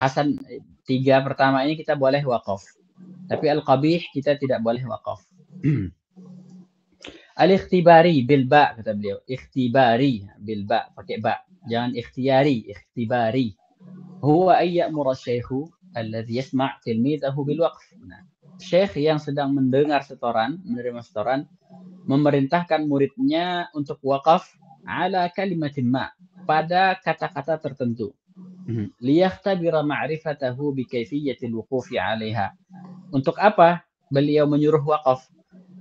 Hasan 3 pertama ini kita boleh waqaf. Tapi al-qabih kita tidak boleh waqaf. Al-ikhtibari bil ba kata beliau. Ikhtibari bil ba pakai ba. Jangan ikhtiyari, ikhtibari. Huwa ay ya'mura asy-syaikhu alladhi yasma' tilmidahu bil waqf. Nah, syekh yang sedang mendengar setoran, menerima setoran, memerintahkan muridnya untuk wakaf ala kalimatin ma pada kata-kata tertentu. Liyakhtabira ma'rifatahu bi kaifiyatil wuqufi 'alaiha. Untuk apa beliau menyuruh wakaf?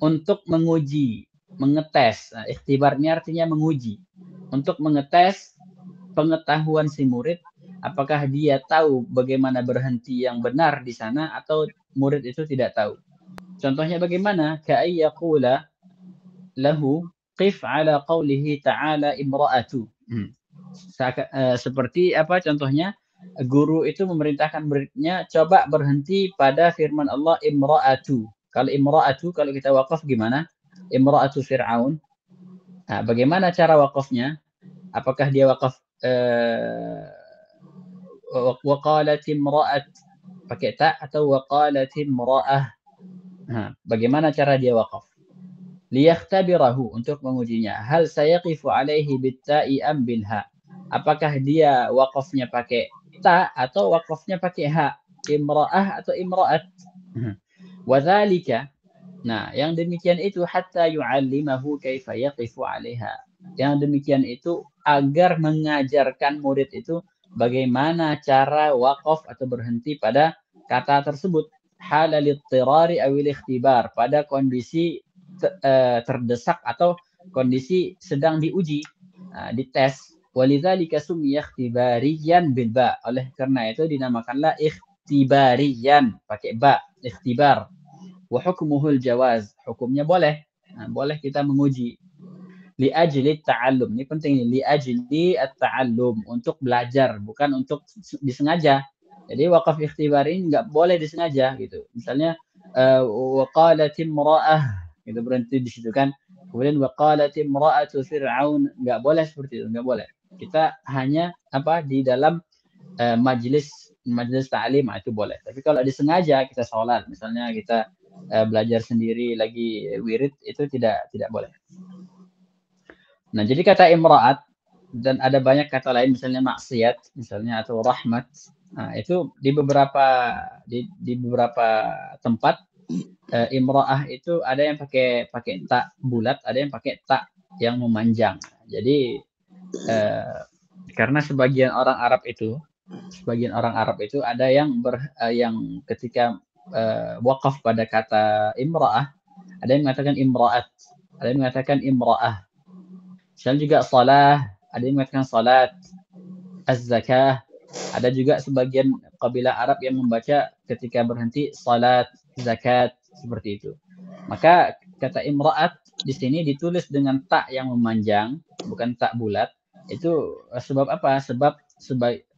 Untuk menguji, mengetes. Nah, ikhtibarnya artinya menguji. Untuk mengetes pengetahuan si murid, apakah dia tahu bagaimana berhenti yang benar di sana atau murid itu tidak tahu. Contohnya bagaimana? Ka'i yaqula lahu qif ala qawlihi ta'ala imra'atu. Seperti apa contohnya? Guru itu memerintahkan muridnya coba berhenti pada firman Allah imra'atu. Kalau imra'atu, kalau kita wakaf gimana? Imra'atu Fir'aun. Nah, bagaimana cara wakafnya? Apakah dia wakaf waqalat imra'at pakai ta atau waqalat imra'ah? Nah, bagaimana cara dia wakaf? Liyakhtabirahu untuk mengujinya. Hal sayaqifu alaihi bitta'i am bilha. Apakah dia wakafnya pakai ta atau wakafnya pakai ha? Imra'ah atau imra'at? Wadzalika. Nah, yang demikian itu hatta yu'allimahu kaifa yaqifu 'alaiha. Yang demikian itu agar mengajarkan murid itu bagaimana cara wakaf atau berhenti pada kata tersebut. Halal ittirari awil ikhtibar, pada kondisi terdesak atau kondisi sedang diuji, dites. Walidzalika summiya ikhtibariyan bil ba. Oleh karena itu dinamakanlah ikhtibariyan pakai ba, ikhtibar. Wa hukmuhul jawaz, hukumnya boleh. Nah, boleh kita menguji. Li ajli ta'allum, ini penting nih, li ajli at-ta'allum, untuk belajar, bukan untuk disengaja. Jadi wakaf ikhtibar ini nggak boleh disengaja gitu. Misalnya waqalat imra'ah, itu berhenti di situ kan. Kemudian waqalat imra'atu fir'aun, nggak boleh seperti itu, nggak boleh. Kita hanya di dalam majelis ta'lim itu boleh. Tapi kalau disengaja kita sholat, misalnya kita belajar sendiri lagi wirid, itu tidak boleh. Nah, jadi kata imra'at dan ada banyak kata lain misalnya maksiat misalnya atau rahmat. Nah, itu di beberapa tempat imra'ah itu ada yang pakai ta bulat, ada yang pakai ta yang memanjang. Jadi karena sebagian orang Arab itu ada yang yang ketika wakaf pada kata imra'ah, ada yang mengatakan imra'at, ada yang mengatakan imra'ah. Misalnya juga salah, ada yang mengatakan salat, az-zakah. Ada juga sebagian kabilah Arab yang membaca ketika berhenti salat, zakat, seperti itu. Maka kata imra'at di sini ditulis dengan ta yang memanjang, bukan ta bulat. Itu sebab apa? Sebab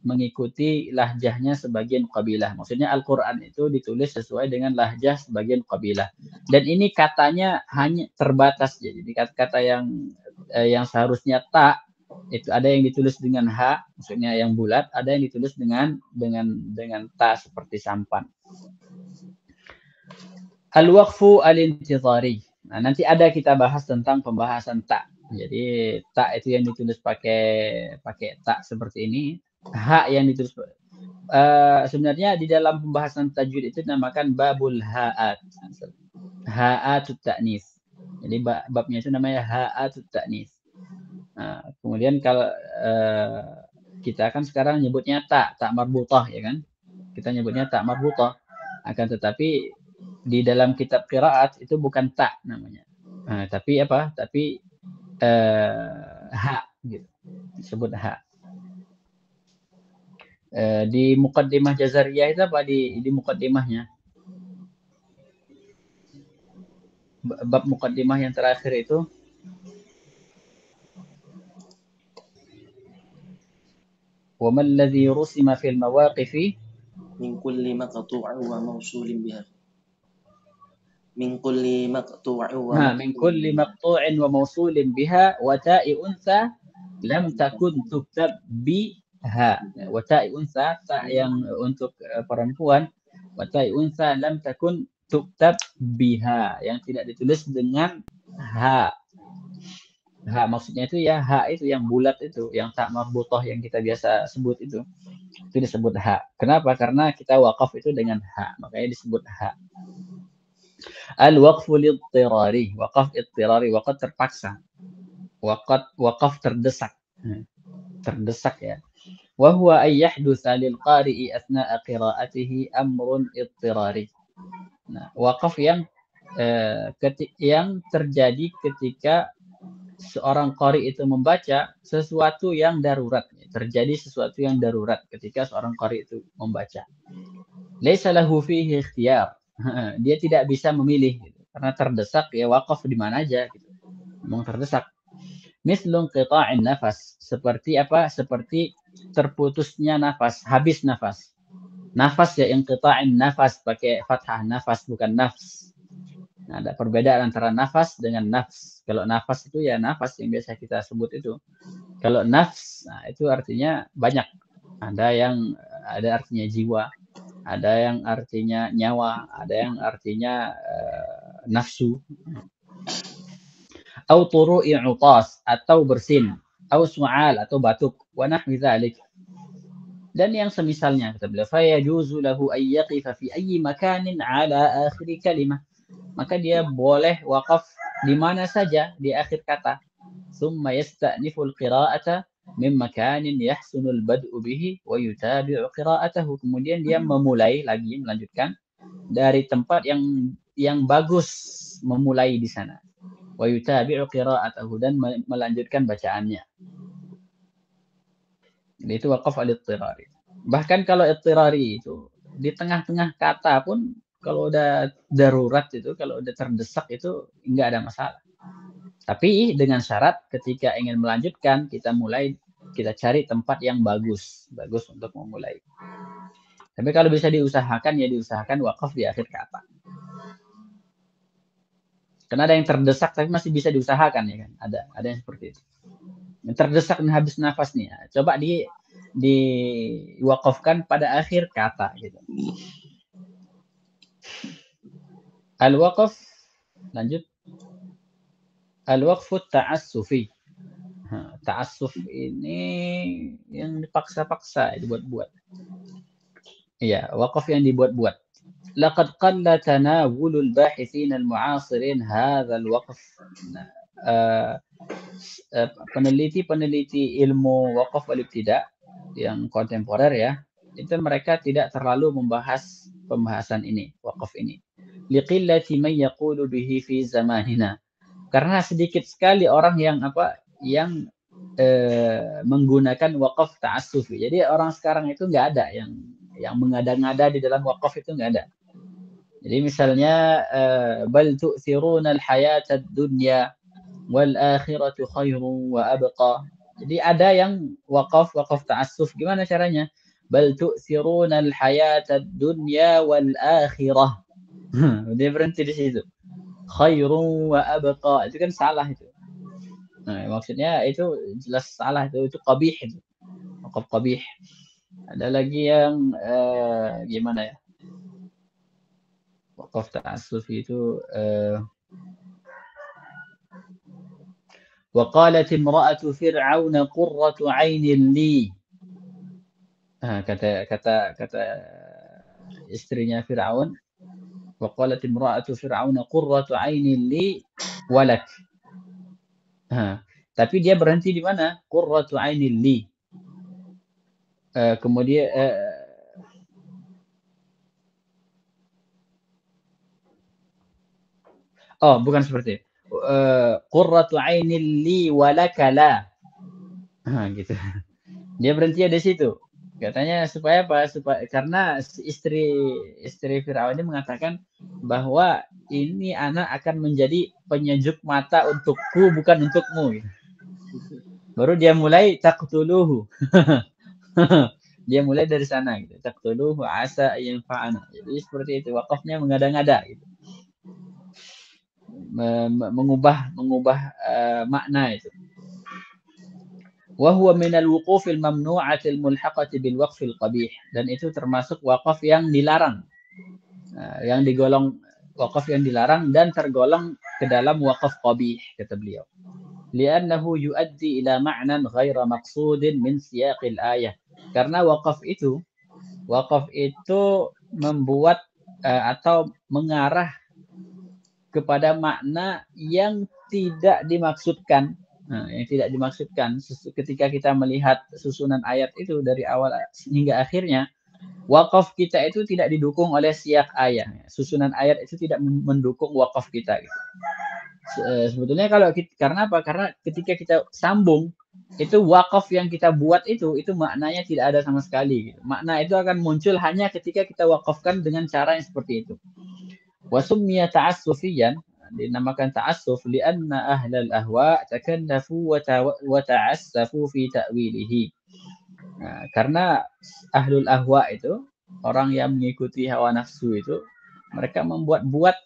mengikuti lahjahnya sebagian kabilah. Maksudnya Al-Quran itu ditulis sesuai dengan lahjah sebagian kabilah. Dan ini katanya hanya terbatas. Jadi kata-kata yang seharusnya ta itu ada yang ditulis dengan ha, maksudnya yang bulat, ada yang ditulis dengan ta seperti sampan. Al-waqfu al-intizari. Nah, nanti ada kita bahas tentang pembahasan ta. Jadi ta itu yang ditulis pakai ta seperti ini, ha yang ditulis sebenarnya di dalam pembahasan tajwid itu dinamakan babul ha'at. Ha'atut ta'nis. Jadi babnya itu namanya ha'atut ta'nis. Nah, kemudian kalau kita kan sekarang nyebutnya ta marbutah ya kan? Kita nyebutnya ta marbutah. Akan tetapi di dalam kitab qiraat itu bukan ta namanya. Nah, tapi apa? Tapi ha gitu. Disebut ha. Di muqaddimah Jazariyah itu apa di muqaddimahnya? Bab muqaddimah yang terakhir itu wa man ladzi rusima fil mawaqifi min kulli maqtu'in wa mawsulin biha. Min kulli maqtu'in wa mawsulin biha wa ta'i unsa lam takun tuktab bi ha. Wa ta'i unsa, ta yang untuk perempuan, wa ta'i unsa lam takun tuktab biha, yang tidak ditulis dengan ha. Ha maksudnya itu ya ha itu yang bulat itu, yang tak marbutoh yang kita biasa sebut itu disebut ha. Kenapa? Karena kita wakaf itu dengan ha, makanya disebut ha. Al-waqfu lidtirari, wakaf idtirari, wakaf terpaksa. Wakaf terdesak. Terdesak ya. Wa huwa ay yahdutsa lil qari'i athna'a qira'atihi amrun idtirari. Nah, wakaf yang terjadi ketika seorang qari itu membaca sesuatu yang darurat. Terjadi sesuatu yang darurat ketika seorang qari itu membaca. Laisa lahu fihi ikhtiyar. Dia tidak bisa memilih gitu. Karena terdesak ya wakaf di mana aja gitu. Memang terdesak. Mislun qita'in nafas. Seperti apa? Seperti terputusnya nafas, habis nafas. Nafas ya inqita'in nafas pakai fathah nafas bukan nafs. Nah, ada perbedaan antara nafas dengan nafs. Kalau nafas itu ya nafas yang biasa kita sebut itu. Kalau nafs, nah itu artinya banyak. Ada artinya jiwa, ada yang artinya nyawa, ada yang artinya nafsu. Au turu'i utas, atau bersin, au su'al, atau batuk, wa nahwi dzalik. Dan yang semisalnya kata beliau, fa yajuzu lahu ay yaqifa fi ayyi makanin ala akhir kalimah. Maka dia boleh wakaf di mana saja di akhir kata. Thumma yasta'nifu al-qira'ata min makanin yahsunu al-bad'u bihi wa yutabi'u qira'atahu. Kemudian dia memulai lagi, melanjutkan dari tempat yang bagus memulai di sana. Wa yutabi'u qira'atahu, dan melanjutkan bacaannya. Jadi itu wakaf al-idtirari. Bahkan kalau idtirari itu di tengah-tengah kata pun kalau udah darurat itu, kalau udah terdesak itu enggak ada masalah. Tapi dengan syarat ketika ingin melanjutkan kita cari tempat yang bagus untuk memulai. Tapi kalau bisa diusahakan ya diusahakan wakaf di akhir kata. Karena ada yang terdesak tapi masih bisa diusahakan ya kan. Ada yang seperti itu. Yang terdesak dan habis nafas nih. Coba diwakafkan pada akhir kata gitu. Al-waqf, lanjut. Al-waqfu ta'assufi. Ta'assuf ini yang dipaksa-paksa, dibuat-buat. Iya, wakaf yang dibuat-buat. Laqad qalla tanawulul bahithin al-mu'asirin hadzal waqf. Peneliti-peneliti ilmu wakaf al-ibtida yang kontemporer ya, itu mereka tidak terlalu membahas pembahasan ini, wakaf ini. Liqillati man yaqulu bihi fi zamanina. Karena sedikit sekali orang yang menggunakan wakaf ta'assufi. Jadi orang sekarang itu nggak ada yang mengada-ngada di dalam wakaf, itu nggak ada. Jadi misalnya bal tu'thiruna al-hayata ad-dunya wal akhiratu khairun wa abqa. Jadi ada yang wakaf ta'assuf. Gimana caranya? Bal tu'thiruna al-hayata ad-dunya wal akhirah. Dia berhenti di situ. Khairun wa abqa. Itu kan salah itu. Nah, maksudnya itu jelas salah, itu qabih itu. Wakaf qabih. Ada lagi yang gimana ya? Wakaf ta'assuf itu wa qalat imra'atu fir'auna qurratu 'ainin li. Kata istrinya Fir'aun, wa qalat imra'atu fir'auna qurratu 'ainin li walak. Tapi dia berhenti di mana? Qurratu 'ainin li. Kemudian bukan seperti qurratu 'ainin li walaka la. Gitu. Dia berhenti di situ. Katanya supaya apa? Karena istri Firaun ini mengatakan bahwa ini anak akan menjadi penyejuk mata untukku bukan untukmu. Baru dia mulai taqtuluhu. Dia mulai dari sana gitu. Taqtuluhu asa yanfa'ana. Jadi seperti itu, wakafnya mengada-ngada gitu. Mengubah makna itu. wa huwa minal wuqufil mamnu'atil mulhaqati bil waqfil qabih, dan itu termasuk wakaf yang dilarang, yang digolong wakaf yang dilarang dan tergolong ke dalam wakaf qabih, kata beliau. Li'annahu yuaddi ila ma'nan ghaira maqsudin min siyaqil ayah. Karena wakaf itu membuat atau mengarah kepada makna yang tidak dimaksudkan. Yang tidak dimaksudkan ketika kita melihat susunan ayat itu dari awal hingga akhirnya, wakaf kita itu tidak didukung oleh siyak ayat. Susunan ayat itu tidak mendukung wakaf kita. Gitu. Sebetulnya karena apa? Karena ketika kita sambung, itu wakaf yang kita buat itu maknanya tidak ada sama sekali. Gitu. Makna itu akan muncul hanya ketika kita wakafkan dengan cara yang seperti itu. Wasummiya ta'assufiyan, dinamakan ta'assuf lianna ahlal ahwa takallafu wa ta'assafu fi ta'wilihi. Karena ahlul ahwa itu, orang yang mengikuti hawa nafsu itu, mereka membuat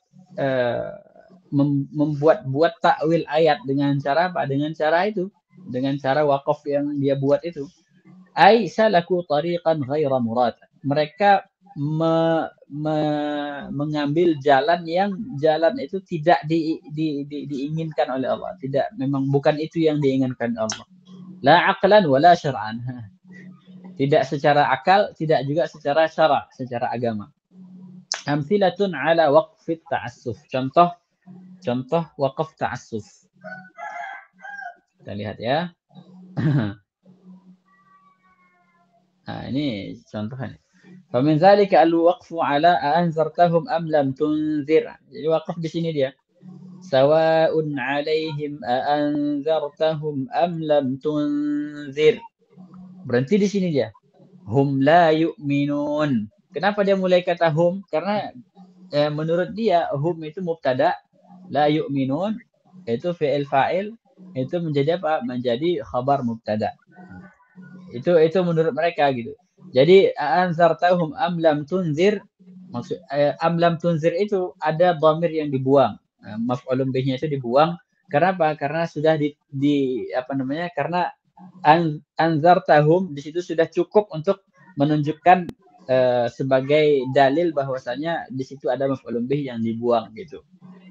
takwil ayat dengan cara apa? Dengan cara itu, dengan cara wakaf yang dia buat itu. Ai salaku tariqan ghaira murad. Mereka mengambil jalan yang itu tidak diinginkan oleh Allah. Bukan itu yang diinginkan Allah. La aqlan wala syar'an. Tidak secara akal, tidak juga secara syara', secara agama. Amthilatun ala waqfit ta'assuf. Contoh waqaf ta'assuf. Kita lihat ya. Nah, ini contohnya. Famin dzalika al-waqfu ala anzartahum am lam tunzir. Jadi waqaf di sini dia. Sawa'un 'alaihim anzartahum am lam tunzir. Berhenti di sini dia. Hum la yu'minun. Kenapa dia mulai kata hum? Karena menurut dia hum itu mubtada, la yu'minun itu fi'il fa'il, itu menjadi apa? Menjadi khabar mubtada. Itu menurut mereka gitu. Jadi anzartahum am lam tunzir, maksud am lam tunzir itu ada dhamir yang dibuang. Maf'ulun bihnya itu dibuang. Karena apa? Karena sudah karena anzartahum di situ sudah cukup untuk menunjukkan sebagai dalil bahwasanya di situ ada maf'ulun bih yang dibuang gitu.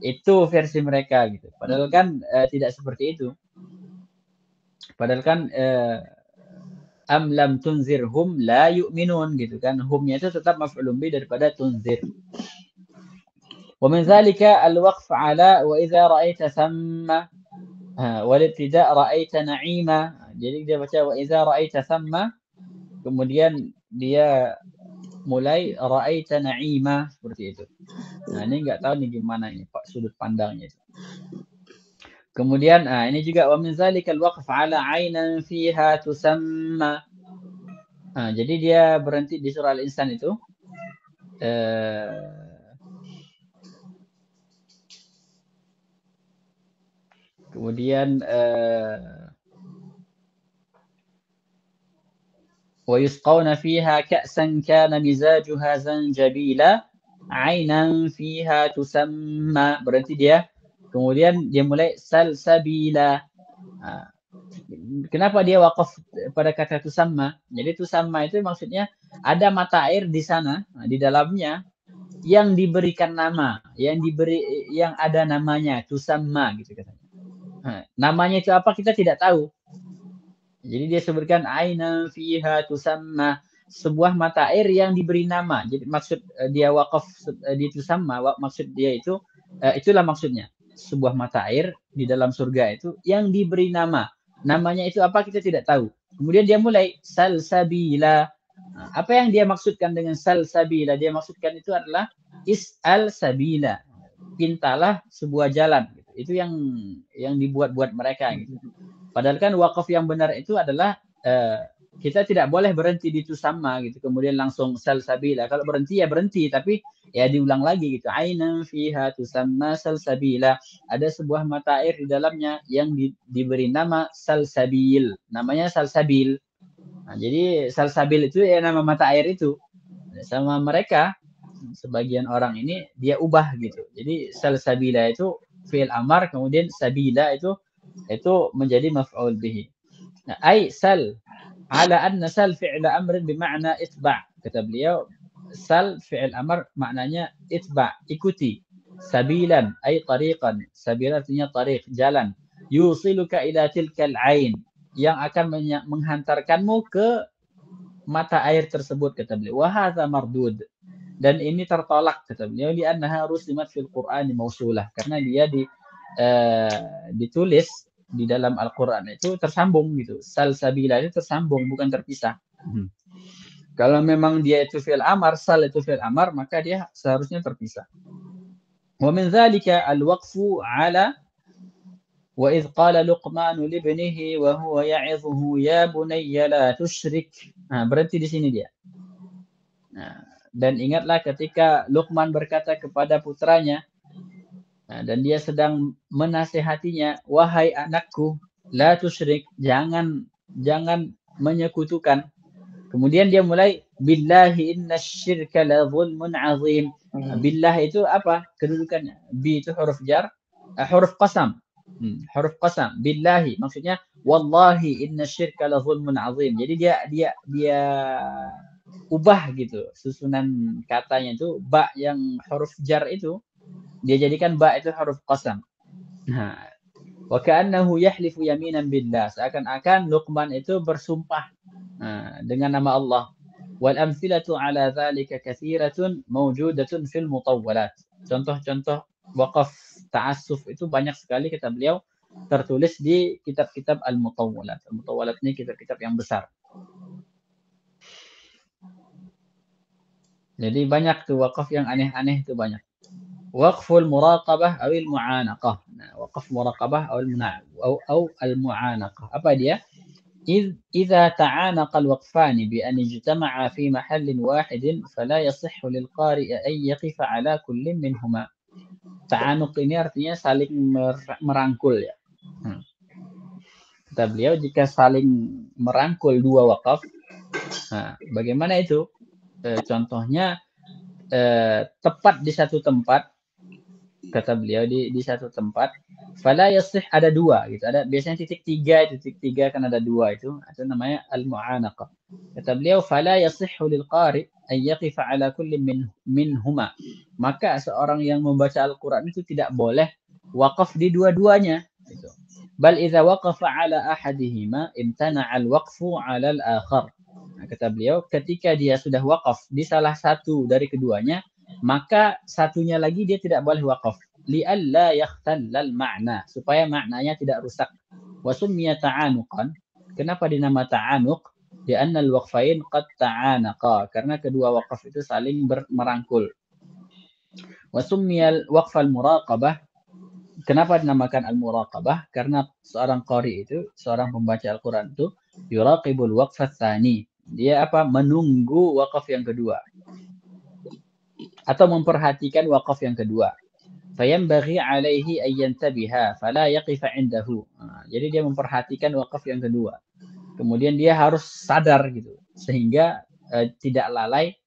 Itu versi mereka gitu. Padahal kan tidak seperti itu. Padahal kan am lam tunzirhum la yu'minun gitu kan. Humnya itu tetap maf'ulun bih daripada tunzir. Wa min dzalika al-waqf ala wa idza ra'aita thamma wal ibtida' ra'aita na'ima. Jadi dia baca wa idza ra'aita thamma, kemudian dia mulai ra'aita na'ima seperti itu. Nah, ini enggak tahu nih gimana ini Pak sudut pandangnya. Kemudian ini juga wa min zalikal waqf ala 'ainan fiha tusamma. Jadi dia berhenti di surah Al-Insan itu. Kemudian wa yusqawna fiha ka'san kana mizajuha zanjabila 'ainan fiha tusamma. Berhenti dia. Kemudian dia mulai salsabila. Kenapa dia wakaf pada kata tusamma? Jadi tusamma itu maksudnya ada mata air di sana, di dalamnya yang diberikan nama, yang ada namanya, tusamma gitu katanya. Namanya itu apa kita tidak tahu. Jadi dia sebutkan aina fiha tusamma, sebuah mata air yang diberi nama. Jadi maksud dia wakaf di tusamma, maksud dia itu itulah maksudnya. Sebuah mata air di dalam surga itu yang diberi nama. Namanya itu apa kita tidak tahu. Kemudian dia mulai salsabila. Apa yang dia maksudkan dengan salsabila? Dia maksudkan itu adalah is'al sabila. Pintalah sebuah jalan. Itu yang dibuat-buat mereka gitu. Padahal kan wakaf yang benar itu adalah kita tidak boleh berhenti di tusamma gitu. Kemudian langsung salsabila. Kalau berhenti ya berhenti, tapi ya diulang lagi gitu. Ainan fiha tusamma salsabila. Ada sebuah mata air di dalamnya yang diberi nama salsabil. Namanya salsabil. Nah, jadi salsabil itu ya nama mata air itu. Sama mereka sebagian orang ini dia ubah gitu. Jadi salsabila itu fi'il amar, kemudian sabila itu menjadi maf'ul bihi. Ai sal ala anna sal fi'l amr bima'na itba'. Kata beliau, sal fi'il amr maknanya itba', ikuti. Sabilan ay tariqan. Sabilan artinya tariq, jalan. Yusiluka ila tilkal ain, yang akan menghantarkanmu ke mata air tersebut, kata beliau. Wa hadza mardud. Dan ini tertolak, kata beliau, li'annaha rusimat fil Qur'ani mausulah, karena dia ditulis di dalam Al-Quran itu tersambung gitu. Salsabila itu tersambung, bukan terpisah. Kalau memang dia itu fi'il amar, sal itu fi'il amar, maka dia seharusnya terpisah. Wa min dzalika al-waqfu ala wa idh qala Luqman libnihi wa huwa ya'idhuhu ya bunayya la tusyrik. Nah, berhenti di sini dia. Nah, dan ingatlah ketika Luqman berkata kepada putranya, nah, dan dia sedang menasehatinya, wahai anakku, la tusyrik, jangan menyekutukan. Kemudian dia mulai, billahi innasyirka la zulmun azim. Billah itu apa kedudukannya? Bi itu huruf jar, huruf qasam. Huruf qasam. Billahi maksudnya wallahi innasyirka la zulmun azim. Jadi dia ubah gitu susunan katanya itu, ba yang huruf jar itu dia jadikan ba itu huruf qasam. Nah, wa ka'annahu yahlifu yaminan billah, seakan-akan Luqman itu bersumpah dengan nama Allah. Wal amthilatu ala dzalika katsiratun mawjudatun fil mutawwalat. Contoh-contoh waqaf ta'assuf itu banyak sekali, kata beliau, tertulis di kitab-kitab al-mutawwalat. Al-mutawwalat ini kitab-kitab yang besar. Jadi banyak tuh waqaf yang aneh-aneh itu banyak. Waqful muraqabah awil mu'anaqah. Nah, waqaf muraqabah atau al-mu'anaqah. Apa dia? إذا تعانق الوقفان بأن اجتمعا في محل واحد فلا يصح للقارئ أن يقف على كل منهما. Ta'anuq ini artinya saling merangkul ya. Kata beliau, jika saling merangkul dua waqaf, nah, bagaimana itu? Contohnya tepat di satu tempat, kata beliau, di satu tempat, fala yasih, ada dua gitu, ada biasanya titik tiga kan ada dua, itu namanya al-mu'anaqah. Kata beliau, fala yasihhu lil qari an yaqifa ala kulli minhuma, maka seorang yang membaca Al-Quran itu tidak boleh waqaf di dua-duanya gitu. Bal idza waqafa ala ahadihima imtana'a al-waqfu ala al-akhar. Nah, kata beliau, ketika dia sudah waqaf di salah satu dari keduanya, maka satunya lagi dia tidak boleh waqaf. Li'alla yakhtallal ma'na, supaya maknanya tidak rusak. Wa summiya ta'anuqan. Kenapa dinama ta'anuq? Li'anna al-waqfain qad ta'anaqa, karena kedua waqaf itu saling merangkul. Wa summiya al-waqfal muraqabah. Kenapa dinamakan al-muraqabah? Karena seorang qari itu, seorang pembaca Al-Quran itu, yuraqibul waqfat tsani. Dia apa? Menunggu waqaf yang kedua. Atau memperhatikan waqaf yang kedua. Fayanbaghi alaihi an yantabiha fala yaqifa indahu. Jadi dia memperhatikan waqaf yang kedua. Kemudian dia harus sadar gitu, sehingga tidak lalai.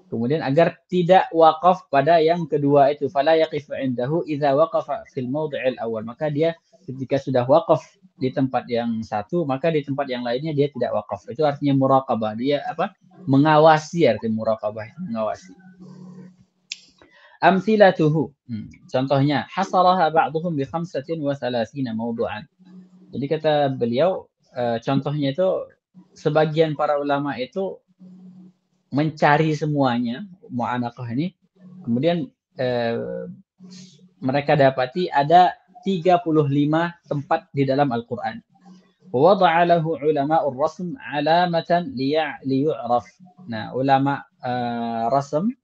Kemudian agar tidak waqaf pada yang kedua itu. Fala yaqifa indahu idza waqafa fil mawdi'il awal. Maka dia ketika sudah waqaf di tempat yang satu, maka di tempat yang lainnya dia tidak waqaf. Itu artinya muraqabah. Dia apa? Mengawasi, artinya muraqabah, mengawasi. Amthilatuhu. Contohnya, hasaraha ba'duhum bi 35 mawdu'an. Jadi kata beliau, contohnya itu sebagian para ulama itu mencari semuanya mu'anaqah ini, kemudian mereka dapati ada 35 tempat di dalam Al-Quran. Wada'a lahu ulama'ur rasm alamatan liyu'raf. Nah, ulama rasm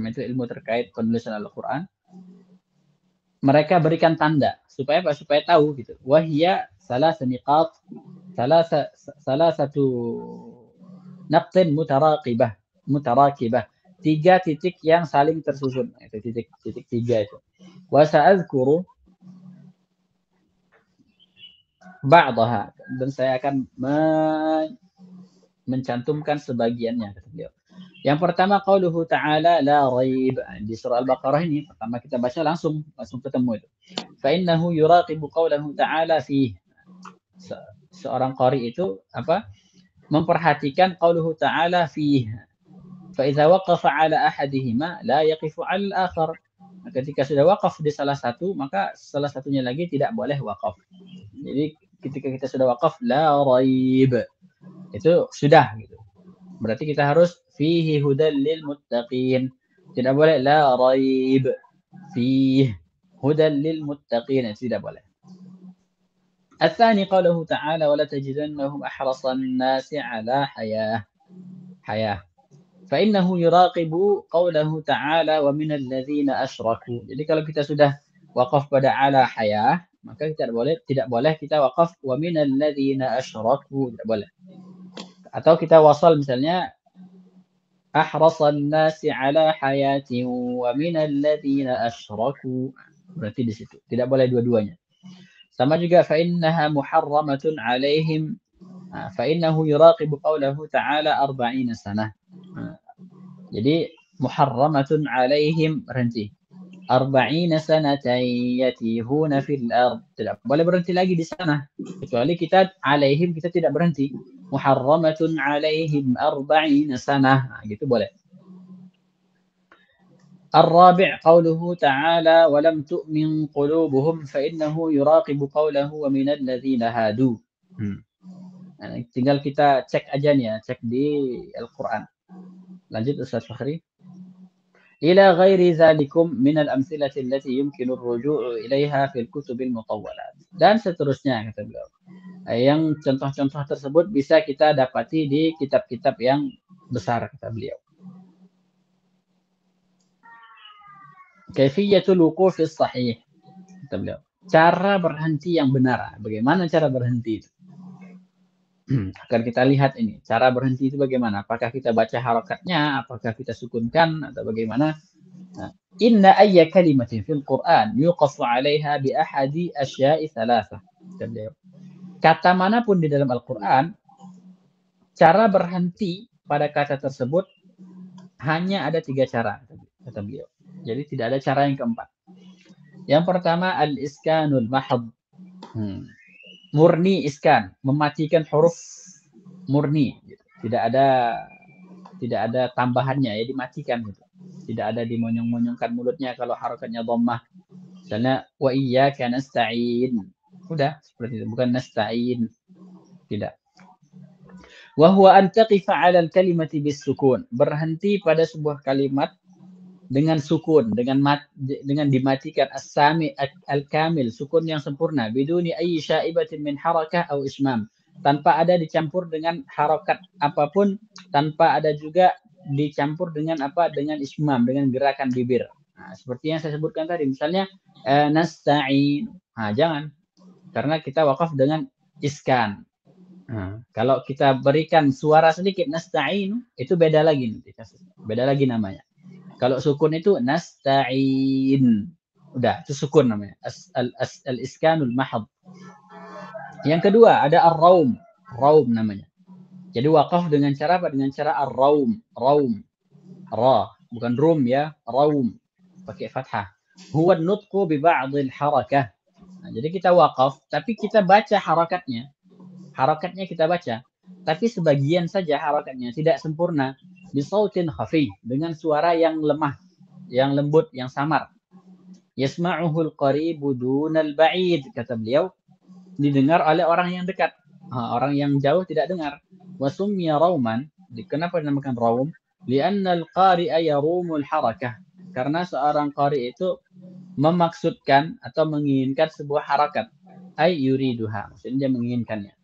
itu ilmu terkait penulisan Al-Quran, mereka berikan tanda supaya apa? Supaya tahu gitu. Wahia salah satu naqtin mutarakibah. 3 titik yang saling tersusun. Itu titik 3 itu. Wa sa'adhkuru ba'daha, dan saya akan mencantumkan sebagiannya, kata beliau. Yang pertama, qauluhu ta'ala la raib. Di surah Al-Baqarah ini pertama kita baca langsung ketemu itu. Fa innahu yuraqibu qaulahu ta'ala fihi. seorang qari itu apa? Memperhatikan qauluhu ta'ala fihi. Fa idza waqafa 'ala ahadihima la yaqifu 'ala al-akhar. Ketika sudah wakaf di salah satu, maka salah satunya lagi tidak boleh wakaf. Jadi ketika kita sudah wakaf la raib, itu sudah gitu. Berarti kita harus fihi hudal lil muttaqin. Tidak boleh la raib. Fihi hudal lil muttaqin, itu tidak boleh. الثاني قوله تعالى ولا تجدنهم أحرص الناس على حياة فإنه يراقب قوله تعالى ومن الذين أشركوا. Jadi kalau kita sudah wakaf pada ala hayah, maka kita tidak boleh kita wakaf wa min alladzina asyraku, tidak boleh. Atau kita wasal misalnya ahrasan nasi ala hayatin wa min alladzina asyraku. Berarti di situ tidak boleh dua-duanya. Sama juga fa innaha muharramatun alaihim fa innahu yuraqibu qawlahu ta'ala 40 sanah. Jadi muharramatun alaihim berhenti. 40 sanatan yatihuna fil ard. Tidak boleh berhenti lagi di sana. Kecuali kita alaihim kita tidak berhenti. Muharramatun alaihim 40 sanah. Gitu boleh. الرابع قوله تعالى ولم تؤمن قلوبهم فإنه يراقب قوله ومن الذين هادوا. Tinggal kita cek aja nih ya, cek di Al-Quran. Lanjut Ustaz Fakhri. إلى غير ذلكم من الأمثلة التي يمكن الرجوع إليها في الكتب المطولات. Dan seterusnya kata beliau. Yang contoh-contoh tersebut bisa kita dapati di kitab-kitab yang besar kata beliau. Kaifiyatul wuquf as-sahih kata beliau. Cara berhenti yang benar. Bagaimana cara berhenti itu? Akan kita lihat ini. Cara berhenti itu bagaimana? Apakah kita baca harokatnya? Apakah kita sukunkan? Atau bagaimana? Inna ayya kalimatin fil Qur'an yuqafu 'alaiha bi ahadi asya'i thalatha. Kata beliau. Kata manapun di dalam Al-Quran, cara berhenti pada kata tersebut hanya ada 3 cara. Kata beliau. Jadi tidak ada cara yang keempat. Yang pertama al-iskanul mahad. Murni iskan, mematikan huruf murni. Tidak ada tambahannya ya, dimatikan gitu. Tidak ada dimonyong-monyongkan mulutnya kalau harokatnya dhammah. Misalnya wa iyyaka nasta'in. Udah seperti itu, bukan nasta'in. Tidak. Wa huwa an taqifa 'ala al-kalimati bis-sukun. Berhenti pada sebuah kalimat dengan sukun, dengan dimatikan as-sami al-kamil, sukun yang sempurna, biduni ayyi syaibatin min harakah atau ismam, tanpa ada dicampur dengan harokat apapun, tanpa ada juga dicampur dengan dengan ismam, dengan gerakan bibir. Nah, seperti yang saya sebutkan tadi, misalnya nasta'in. Nah, jangan, karena kita wakaf dengan iskan. Nah, kalau kita berikan suara sedikit nasta'in, itu beda lagi namanya. Kalau sukun itu nasta'in. Udah, itu sukun namanya. Al-iskanul mahad. Yang kedua ada ar-raum. Raum namanya. Jadi wakaf dengan cara apa? Dengan cara ar-raum. Raum. Ra. Bukan rum ya. Raum. Pakai fathah. Huwa nutqu bi ba'dil harakah. Nah, jadi kita wakaf, tapi kita baca harakatnya. Harakatnya kita baca. Tapi sebagian saja harakatnya. Tidak sempurna. Bisautin khafi, dengan suara yang lemah, yang lembut, yang samar. Yasma'uhul qaribu dunal ba'id, kata beliau, didengar oleh orang yang dekat. Orang yang jauh tidak dengar. Wa summiya rauman, kenapa dinamakan raum? Li'anna al-qari'a yarumul harakah. Karena seorang qari itu memaksudkan atau menginginkan sebuah harakat. Ay yuriduha, maksudnya dia menginginkannya.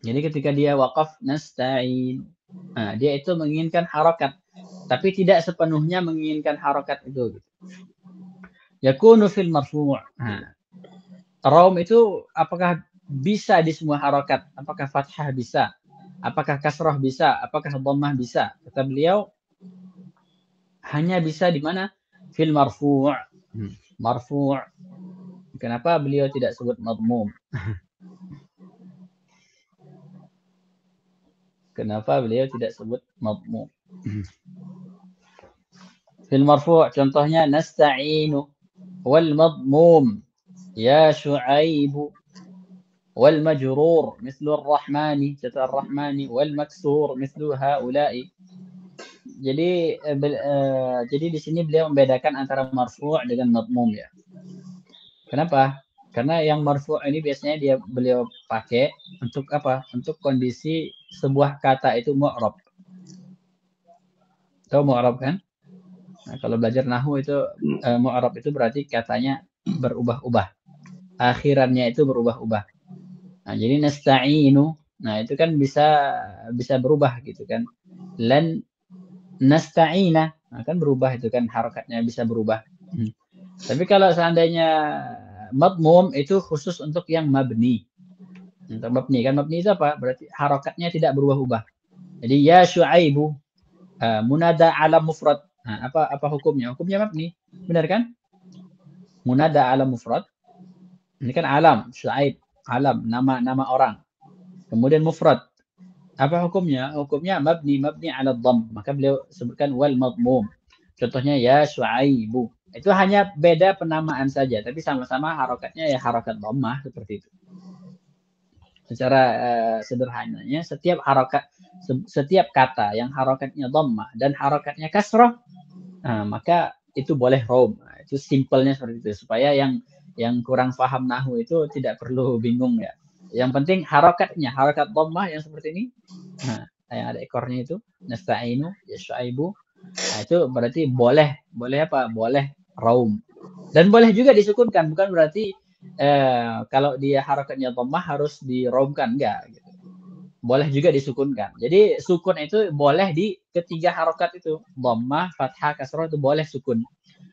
Jadi ketika dia wakaf nasta'in, nah, dia itu menginginkan harokat, tapi tidak sepenuhnya menginginkan harokat itu. Yakunu fil marfu'. Nah, raum itu apakah bisa di semua harokat? Apakah fathah bisa? Apakah kasrah bisa? Apakah dhammah bisa? Kata beliau, hanya bisa di mana? Fil marfu'. Marfu'. Kenapa beliau tidak sebut madmum? Kenapa beliau tidak sebut madmum? Fil marfu' contohnya nasta'inu wal madmum ya Syu'aibu wal majrur mislu ar-rahmani, contoh ar-rahmani, wal maksur mislu haula'i. Jadi jadi di sini beliau membedakan antara marfu' dengan madmum ya. Kenapa? Karena yang marfu' ini biasanya beliau pakai untuk apa? Untuk kondisi sebuah kata itu mu'rab. Tahu mu'rab kan? Nah, kalau belajar nahwu itu mu'rab itu berarti katanya berubah-ubah. Akhirannya itu berubah-ubah. Nah, jadi nasta'inu, nah itu kan bisa berubah gitu kan. Lan nasta'ina, nah, kan berubah itu kan, harokatnya bisa berubah. Tapi kalau seandainya madmum itu khusus untuk yang mabni. Untuk mabni kan, mabni itu apa? Berarti harokatnya tidak berubah-ubah. Jadi ya Syuaibu, munada alam mufrad. Nah, apa hukumnya? Hukumnya mabni. Benar kan? Munada alam mufrad. Ini kan alam, Syuaib, alam, nama orang. Kemudian mufrad. Apa hukumnya? Hukumnya mabni ala dhamm. Maka beliau sebutkan wal madmum. Contohnya ya Syuaibu. Itu hanya beda penamaan saja, tapi sama-sama harokatnya ya harokat dhammah seperti itu. Secara sederhananya setiap kata yang harokatnya dhammah dan harokatnya kasrah, maka itu boleh raum. Nah, itu simpelnya seperti itu supaya yang kurang paham nahwu itu tidak perlu bingung ya. Yang penting harokat dhammah yang seperti ini. Nah, yang ada ekornya itu nasta'inu ya Syuaibu. Nah, itu berarti boleh apa? Boleh raum. Dan boleh juga disukunkan, bukan berarti kalau dia harokatnya dhammah harus diraumkan, enggak gitu. Boleh juga disukunkan. Jadi sukun itu boleh di ketiga harokat itu, dhammah, fathah, kasrah itu boleh sukun.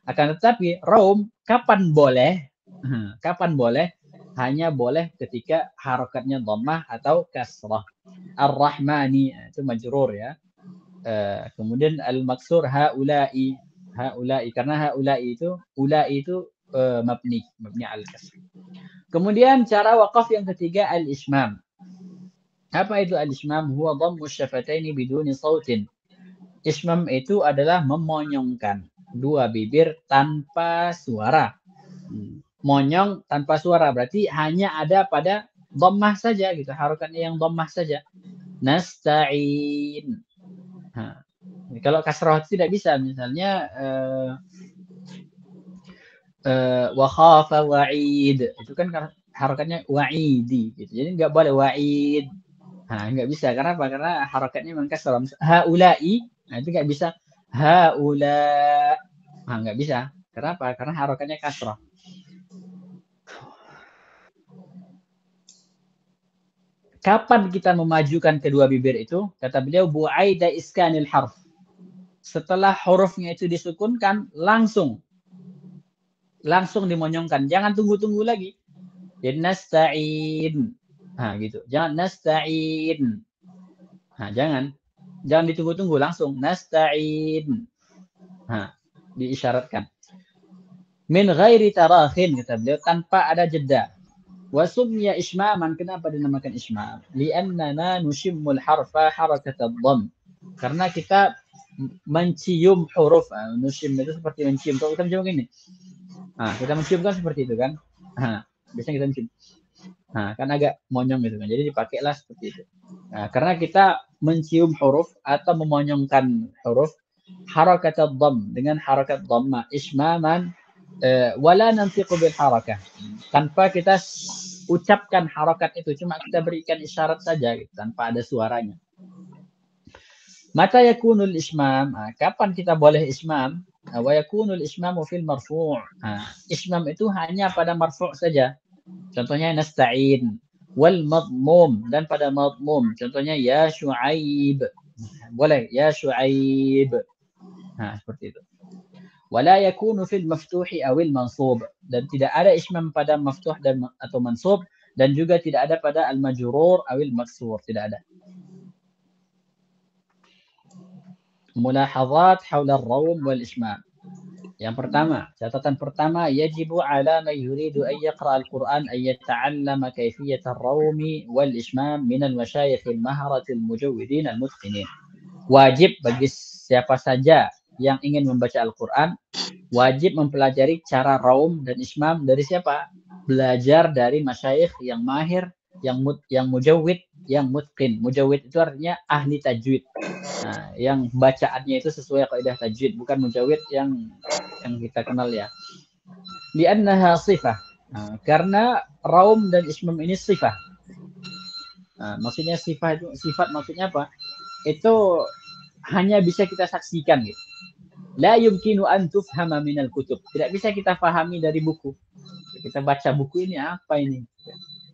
Akan tetapi raum kapan boleh? Kapan boleh? Hanya boleh ketika harokatnya dhammah atau kasrah. Ar-Rahmani itu majrur ya. Kemudian al-maksur haula'i karena haula'i itu mabni al-kasr. Kemudian cara waqaf yang ketiga al-ismam. Apa itu al-ismam? Huwa dhammu syafataini biduni sautin. Ismam itu adalah memonyongkan dua bibir tanpa suara. Monyong tanpa suara berarti hanya ada pada dhammah saja gitu, harokatnya yang dhammah saja. Nasta'in. Kalau kasrah tidak bisa, misalnya wa khafa wa'id, itu kan harokatnya wa'idi gitu. Jadi nggak boleh wa'id. Nggak bisa. Karena apa? Karena harokatnya memang kasrah. Haula'i, nah itu nggak bisa. Haula, nggak bisa. Kenapa? Karena harokatnya kasrah. Kapan kita memajukan kedua bibir itu? Kata beliau, bu'aida iskanil harf. Setelah hurufnya itu disukunkan, langsung dimonyongkan. Jangan tunggu-tunggu lagi. Jadi nasta'in. Gitu. Jangan nasta'in. Jangan ditunggu-tunggu, langsung nasta'in. Diisyaratkan. Min ghairi tarakhin, kata beliau, tanpa ada jeda. Wasumya ismaman, kenapa dinamakan ismam? Li'annana nushimmul harfa harakat ad-dhamm. Karena kita mencium huruf. Nushim itu seperti mencium. Kalau kita mencium gini. Kita mencium kan seperti itu kan. Biasanya kita mencium. Kan agak monyong gitu kan. Jadi dipakailah seperti itu. Karena kita mencium huruf atau memonyongkan huruf harakat ad-dhamm dengan harakat dhamma ismaman wala nantiqu bil harakah. Tanpa kita ucapkan harakat itu, cuma kita berikan isyarat saja gitu, tanpa ada suaranya. Mata yakunul ismam, kapan kita boleh ismam? Wa yakunul ismamu fil marfu'. Ismam itu hanya pada marfu' saja. Contohnya nasta'in. Wal madmum, dan pada madmum. Contohnya ya Syuaib. Boleh ya Syuaib. Seperti itu. Wala yakunu fil maftuhi awil mansub, dan tidak ada ismam pada maftuh atau mansub, dan juga tidak ada pada al majrur awil maksur, tidak ada. Mulahazat haula ar-rawm wal ismam. Yang pertama, catatan pertama, yajibu ala man yuridu an yaqra al-Qur'an an yata'allama kayfiyat ar-rawm wal ismam min al-masyayikh al-maharat al-mujawwidin al-mutqinin. Wajib bagi siapa saja yang ingin membaca Al-Qur'an, wajib mempelajari cara raum dan ismam dari siapa? Belajar dari masyayikh yang mahir yang mujawwid, yang mutqin. Mujawwid itu artinya ahli tajwid. Nah, yang bacaannya itu sesuai kaidah tajwid, bukan mujawwid yang kita kenal ya. Li'annaha sifah. Nah, karena raum dan ismam ini sifah. Nah, maksudnya sifat maksudnya apa? Itu hanya bisa kita saksikan gitu. La yumkinu an tufhama minal kutub. Tidak bisa kita pahami dari buku. Kita baca buku ini apa ini?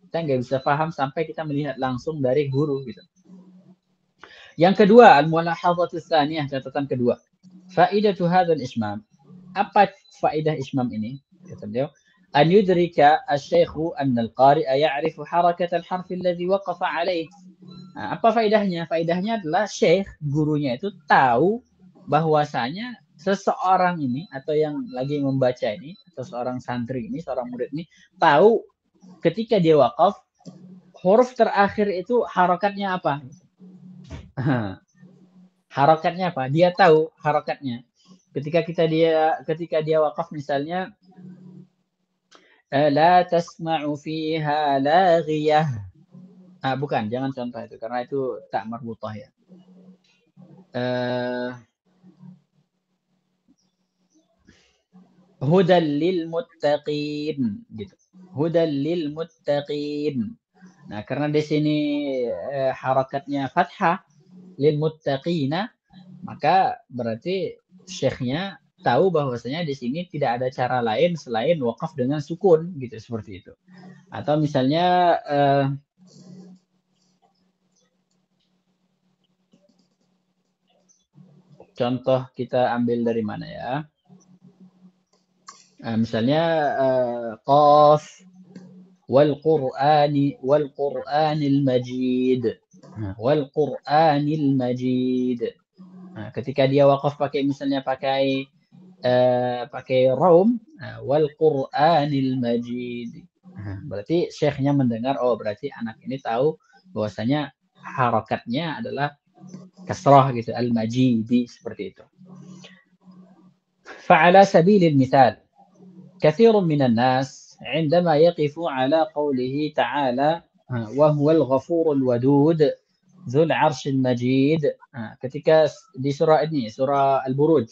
Kita nggak bisa paham sampai kita melihat langsung dari guru gitu. Yang kedua, al-mulahadhatu tsaniyah, catatan kedua. Faidatu hadzal ismam. Apa faedah ismam ini? Kata beliau, an yudrika asy-syaikhu anna al-qari'a ya'rifu harakat al-harf alladhi waqafa 'alayh. Nah, apa faedahnya? Faedahnya adalah syekh, gurunya itu tahu bahwasanya seseorang ini atau yang lagi membaca ini atau seorang santri ini, seorang murid ini tahu ketika dia wakaf huruf terakhir itu harokatnya apa? Harokatnya apa? Dia tahu harokatnya. Ketika dia wakaf misalnya la tasma'u fiha laghiyah. Bukan, jangan contoh itu karena itu tak marbutah ya. Hudal lil muttaqin gitu. Hudal lil muttaqin. Nah, karena di sini harakatnya fathah lil muttaqina, maka berarti syekhnya tahu bahwasanya di sini tidak ada cara lain selain wakaf dengan sukun gitu, seperti itu. Atau misalnya contoh kita ambil dari mana ya? Misalnya qaf wal Qur'anil Majid. Wal Qur'anil Majid. Nah, ketika dia wakaf pakai misalnya pakai raum, wal Qur'anil Majid. Berarti syekhnya mendengar, oh berarti anak ini tahu bahwasanya harakatnya adalah kasrah gitu, al-majidi, seperti itu. Fa'ala sabilil misal, katsirun minan nas عندما يقف على قوله تعالى وهو الغفور الودود ذو العرش المجيد. Ketika di surah ini, surah Al-Buruj,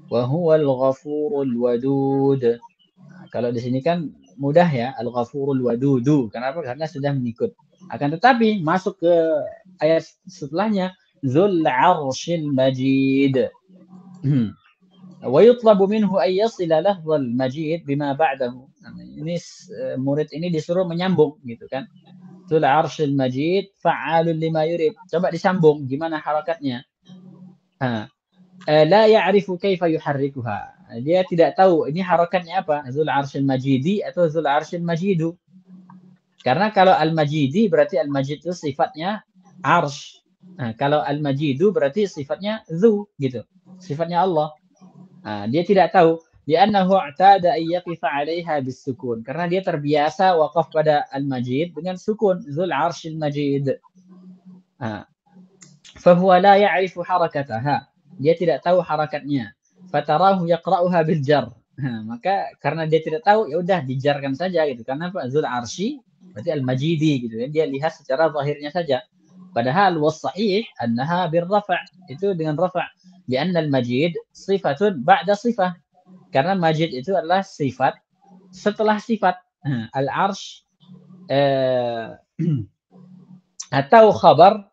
وهو الغفور الودود. Kalau di sini kan mudah ya, Al-Ghafurul Wadudu. Kenapa? Karena sudah mengikut. Akan tetapi masuk ke ayat setelahnya, Dzul 'Arsyil Majid. Wa yutlabu minhu ay yasila lafzal majid bima ba'dahu. Ini murid ini disuruh menyambung gitu kan. Dzul 'Arsyil Majid fa'alun lima yurid. Coba disambung gimana harakatnya. La ya'rifu kaifa yuharrikuha. Dia tidak tahu ini harakatnya apa, Dzul 'Arsyil Majidi atau Dzul 'Arsyil Majidu. Karena kalau al-Majidi berarti al-Majid itu sifatnya arsy. Kalau al-Majidu berarti sifatnya dzu gitu. Sifatnya Allah. Dia tidak tahu li'annahu i'tada ay yaqifa 'alaiha bis-sukun. Karena dia terbiasa wakaf pada al-Majid dengan sukun, Dzul 'Arsyil Majid. Fa huwa la ya'rifu harakataha. Dia tidak tahu harakatnya. Fatarahu yaqra'uha bil jar. Maka karena dia tidak tahu, ya udah dijarkan saja gitu. Karena Dzul 'Arsy berarti al-Majidi gitu kan. Dia lihat secara zahirnya saja. Padahal was-sahih annaha bir rafa'. Itu dengan rafa'. Li'anna al-Majid sifatun ba'da sifah. Karena Majid itu adalah sifat setelah sifat. Al-Arsy atau khabar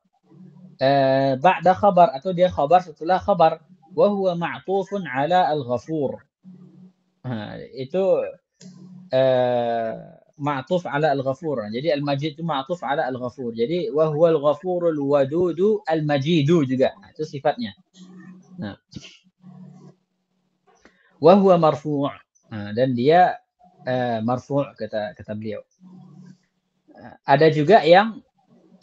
ba'da khabar, atau dia khabar setelah khabar, wa huwa ma'tufun 'ala al-Ghafur. Itu ma'tuf 'ala al-Ghafur. Jadi al-Majid itu ma'tuf 'ala al-Ghafur. Jadi wa huwa al-Ghafurul Wadudu al-Majidu juga. Itu sifatnya. Wa huwa marfu'. Dan dia marfu' kata beliau. Ada juga yang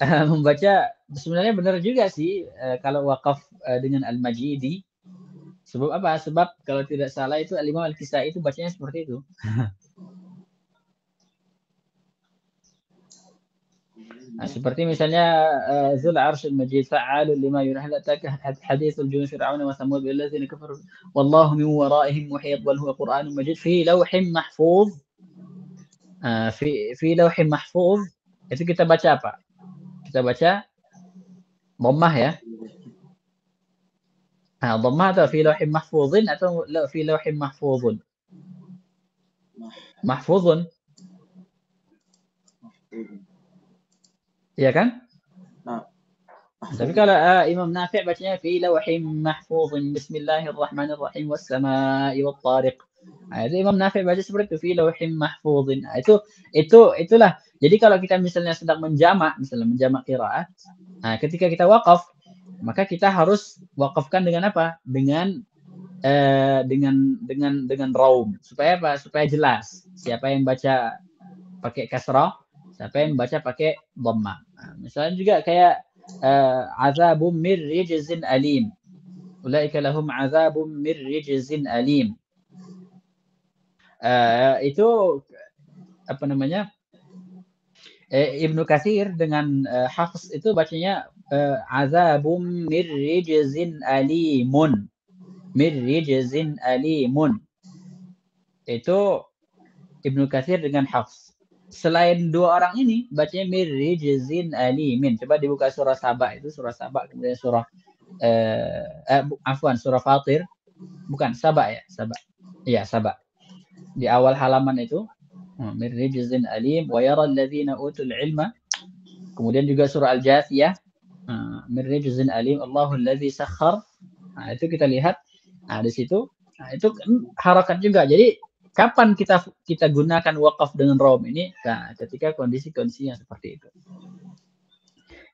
membaca, sebenarnya benar juga sih kalau wakaf dengan al-Majidi. Sebab apa? Sebab kalau tidak salah itu Al-Imam Al-Kisai itu bacanya seperti itu. Seperti misalnya Dzul 'Arsyil Majid fa'alun lima yurid. Hal ataka haditsul jun fir'auna wa thamud bil ladzina kafaru wallahu min wara'ihim muhit wal huwa Qur'anun Majid fi lawhin mahfuz. fi lawhin mahfuz Itu kita baca apa? Kita baca dhammah ya. Nah, dhammah atau fi lauhin mahfuzin atau fi lauhin mahfuzun? Mahfuzun, iya kan? Nah, Tapi kalau Imam Nafi' bacanya fi lauhin mahfuzin bismillahirrahmanirrahim was-sama'i wat-tariq. Nah, itu Imam Nafi' baca seperti itu fi lauhin mahfuzin. Nah, itulah. Jadi kalau kita misalnya sedang menjamak qiraat, nah ketika kita wakaf, maka kita harus wakafkan dengan apa? Dengan raum, supaya apa? Supaya jelas siapa yang baca pakai kasrah, siapa yang baca pakai dhammah. Nah, misalnya juga kayak azabum mir rijzin alim. Ulaika lahum azabum mir rijzin alim. Itu apa namanya? Ibnu Katsir dengan Hafs itu bacanya azabum mir rijzin alimun. Mir rijzin alimun. Itu Ibnu Katsir dengan Hafs. Selain dua orang ini, bacanya mir rijzin alimin. Coba dibuka surah Saba, itu surah Saba, kemudian surah surah Fatir. Bukan, Saba ya, Saba. Iya, Saba. Di awal halaman itu, mir rijzin alim wa yara alladhina utul ilma. Kemudian juga surah Al-Jathiyah, mir rijzin alim Allahu alladzi sakhkhar. Nah, itu kita lihat. Nah, di situ, nah, itu harakat juga. Jadi kapan kita gunakan wakaf dengan raum ini? Nah, ketika kondisi-kondisi yang seperti itu.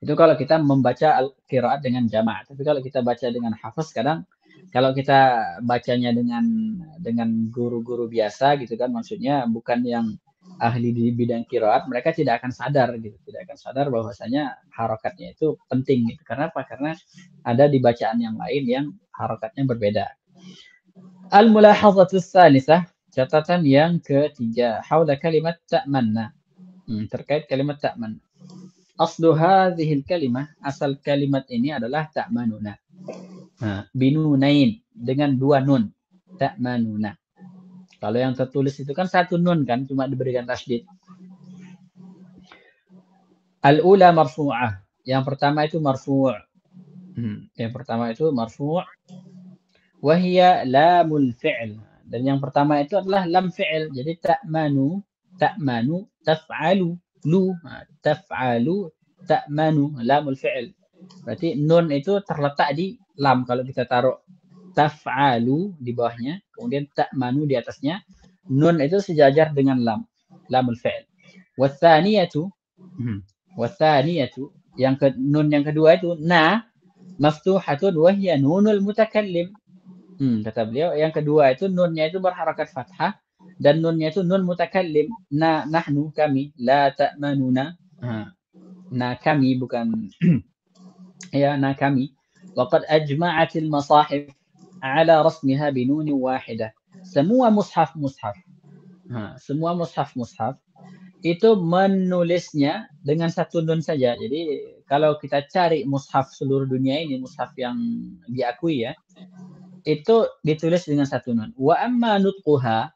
Itu kalau kita membaca qiraat dengan jamaah. Tapi kalau kita baca dengan hafaz, kadang kalau kita bacanya dengan guru-guru biasa gitu kan, maksudnya bukan yang ahli di bidang qiraat, mereka tidak akan sadar gitu, tidak akan sadar bahwasanya harakatnya itu penting gitu. Karena apa? Karena ada di bacaan yang lain yang harakatnya berbeda. Al-mulahadzatus tsalisah, catatan yang ketiga, haula kalimat ta'manna. Terkait kalimat ta'manna. Aslu hadhil kalimah, asal kalimat ini adalah ta'manuna. Binunain, dengan dua nun. Ta'manuna. Kalau yang tertulis itu kan satu nun kan, cuma diberikan tasydid. Al-ula marfu'ah. Yang pertama itu marfu'. Yang pertama itu marfu'. Wahia lamul fi'l. Dan yang pertama itu adalah lam fi'l. Jadi ta'manu, taf'alu, taf'alu, ta'manu, lamul fi'l. Berarti nun itu terletak di lam. Kalau kita taruh taf'alu di bawahnya, kemudian ta'manu di atasnya, nun itu sejajar dengan lam, lamul fi'l. Wathaniyatu, nun yang kedua itu maftuhatun wahia nunul mutakallim. Kata beliau, yang kedua itu nunnya itu berharakat fathah dan nunnya itu nun mutakallim. Nahnu, kami, la ta'manuna. Kami bukan ya, kami. Waqad ajma'atil masahif ala rasmiha binuni wahidah. Semua mushaf itu menulisnya dengan satu nun saja. Jadi kalau kita cari mushaf seluruh dunia ini, mushaf yang diakui ya, itu ditulis dengan satu nun. Wa amma nutquha,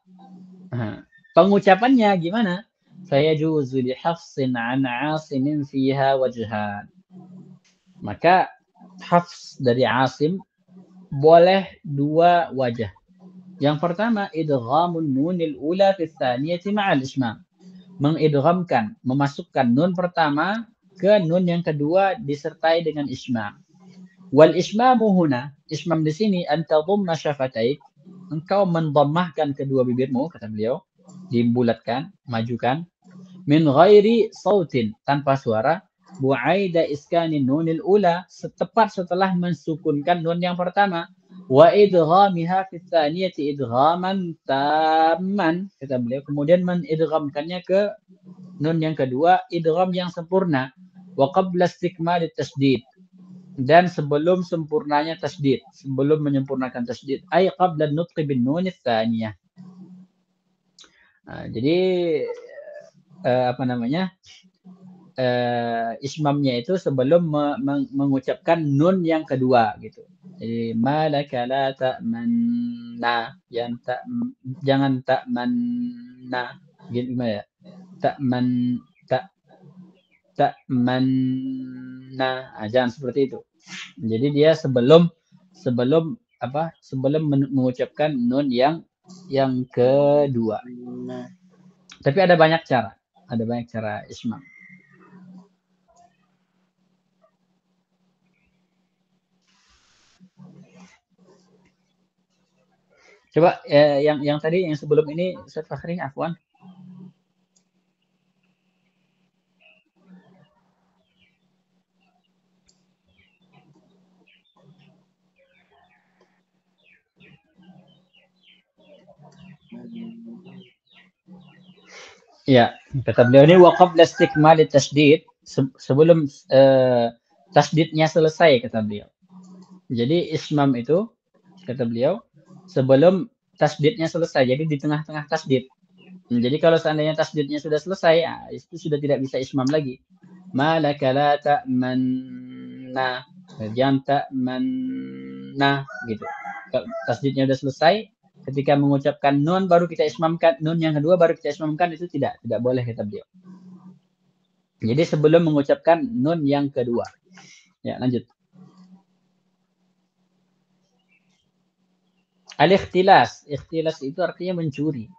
pengucapannya gimana? Fayajuzu li hafsin an asimin fiha wajhan. Maka hafs dari Asim boleh dua wajah. Yang pertama, idghamun nunil ula fi tsaniyati ma'al ismam. Mengidghamkan, memasukkan nun pertama ke nun yang kedua disertai dengan ismam. Wal ismamu huna, ismam di sini anta dhamma syafataik, engkau mendammahkan kedua bibirmu, kata beliau, dibulatkan, majukan, min ghairi sautin, tanpa suara, bu'aida iskanin nunil ula, tepat setelah mensukunkan nun yang pertama, wa idghamiha fi tsaniyati idghaman tamman, kata beliau, kemudian menidghamkannya ke nun yang kedua idgham yang sempurna, wa qabla istikmal tasydid, dan sebelum sempurnanya tasydid, sebelum menyempurnakan tasydid, ay qabla nutqi bin nun tsaniyah. Jadi apa namanya? Ismamnya itu sebelum mengucapkan nun yang kedua gitu. Jadi malaka la ta'manna, jangan ta'manna, gimana ya? ta'manna. Jangan seperti itu. Jadi dia sebelum mengucapkan nun yang kedua. Tapi ada banyak cara. Ada banyak cara ismam. Coba yang tadi yang sebelum ini Ustaz Fakhri, afwan. Ya, kata beliau ini wa qabla istikmal tasydid, sebelum tasdidnya selesai, kata beliau. Jadi ismam itu kata beliau sebelum tasdidnya selesai. Jadi di tengah-tengah tasdid. Jadi kalau seandainya tasdidnya sudah selesai, ya, itu sudah tidak bisa ismam lagi. Malaka la ta'manna. Jangan ta'manna gitu. Kalau tasdidnya sudah selesai, ketika mengucapkan nun baru kita ismamkan, nun yang kedua baru kita ismamkan, itu tidak boleh, kata beliau. Jadi sebelum mengucapkan nun yang kedua. Ya, lanjut. Al-ikhtilas. Ikhtilas itu artinya mencuri.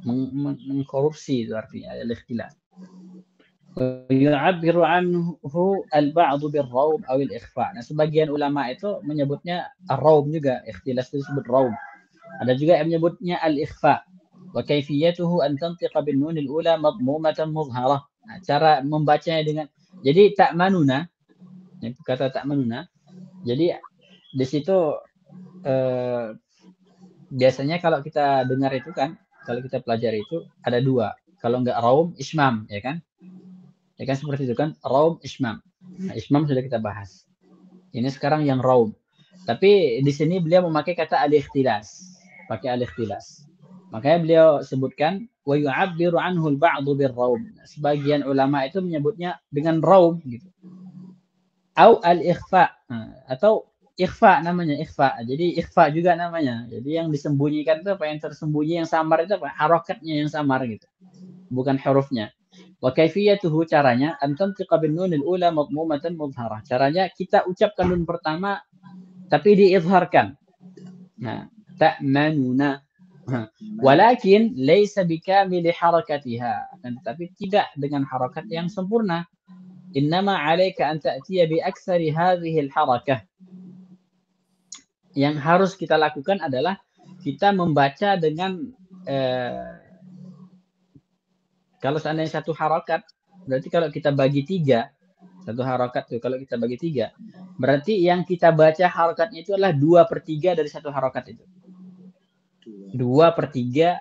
Mengkorupsi itu artinya al-ikhtilas. Yu'abbiru anhu al-ba'du bil-rawm aw al-ikhfa. Nah, sebagian ulama itu menyebutnya ar-rawm juga. Ikhtilas itu disebut rawm. Ada juga yang menyebutnya al-ikhfa. Wa kaifiyatuhu an tantiqa bin nun al-ula madmumatan mudharah. Nah, cara membacanya dengan jadi ta'manuna. Kata ta'manuna. Jadi di situ biasanya kalau kita dengar itu kan, kalau kita pelajari itu ada dua. Kalau enggak raum, ismam, ya kan? Ya kan seperti itu kan, raum, ismam. Nah, ismam sudah kita bahas. Ini sekarang yang raum. Tapi di sini beliau memakai kata al-ikhtilas. Pakai al-ikhtilas. Makanya beliau sebutkan wa yu'abbiru anhu al-ba'du bir-raum. Sebagian ulama itu menyebutnya dengan raum gitu. Au al-ikhfa. Atau ikhfa namanya, ikhfa. Jadi ikhfa juga namanya. Jadi yang disembunyikan itu apa, yang tersembunyi, yang samar itu apa? Harokatnya yang samar gitu. Bukan hurufnya. Wa kaifiyatuhu, caranya an tantiqa bin nunil ula madmumatan mudharah. Caranya kita ucapkan nun pertama tapi diizharkan. Nah, ta'manuna. Walakin laysa bikamili harakatiha. Tapi tidak dengan harakat yang sempurna. Innama 'alaika an ta'tiya bi aktsari hadhihi al-harakah. Yang harus kita lakukan adalah kita membaca dengan kalau seandainya satu harakat, berarti kalau kita bagi tiga, satu harakat tuh kalau kita bagi tiga, berarti yang kita baca harakatnya itu adalah 2/3 dari satu harakat itu. 2/3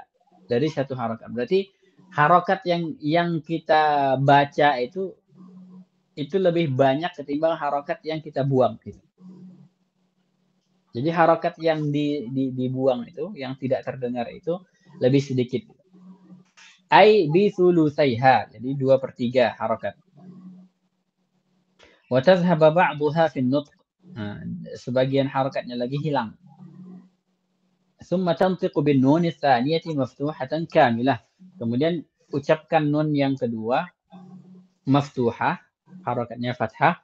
dari satu harakat. Berarti harakat yang kita baca itu lebih banyak ketimbang harakat yang kita buang gitu. Jadi harakat yang dibuang itu, yang tidak terdengar itu lebih sedikit. Ai bi thulutsaiha, jadi 2/3 harakat. Wa tadhhaba ba'daha fi an-nutq. Sebagian harakatnya lagi hilang. Tsumma tantiqu bin nun ats-tsaniyati maftuhatan kamilah. Kemudian ucapkan nun yang kedua maftuhah, harakatnya fathah.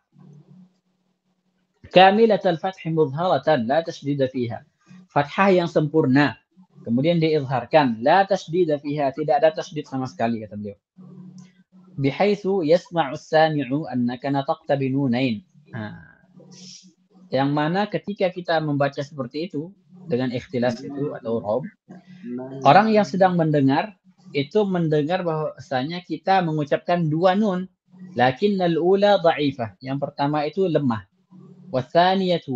Kamilatul fath mudharatan la tasydid fiha. Fathah yang sempurna. Kemudian diizharkan, la tasydid fiha, tidak ada tasydid sama sekali, kata beliau. Bihaitsu yasma'u as-sami'u annaka nataqta binunain. Yang mana ketika kita membaca seperti itu dengan ikhtilas itu atau raum, orang yang sedang mendengar itu mendengar bahwasanya kita mengucapkan dua nun, lakinnal ula dha'ifah. Yang pertama itu lemah. Watsaniyatu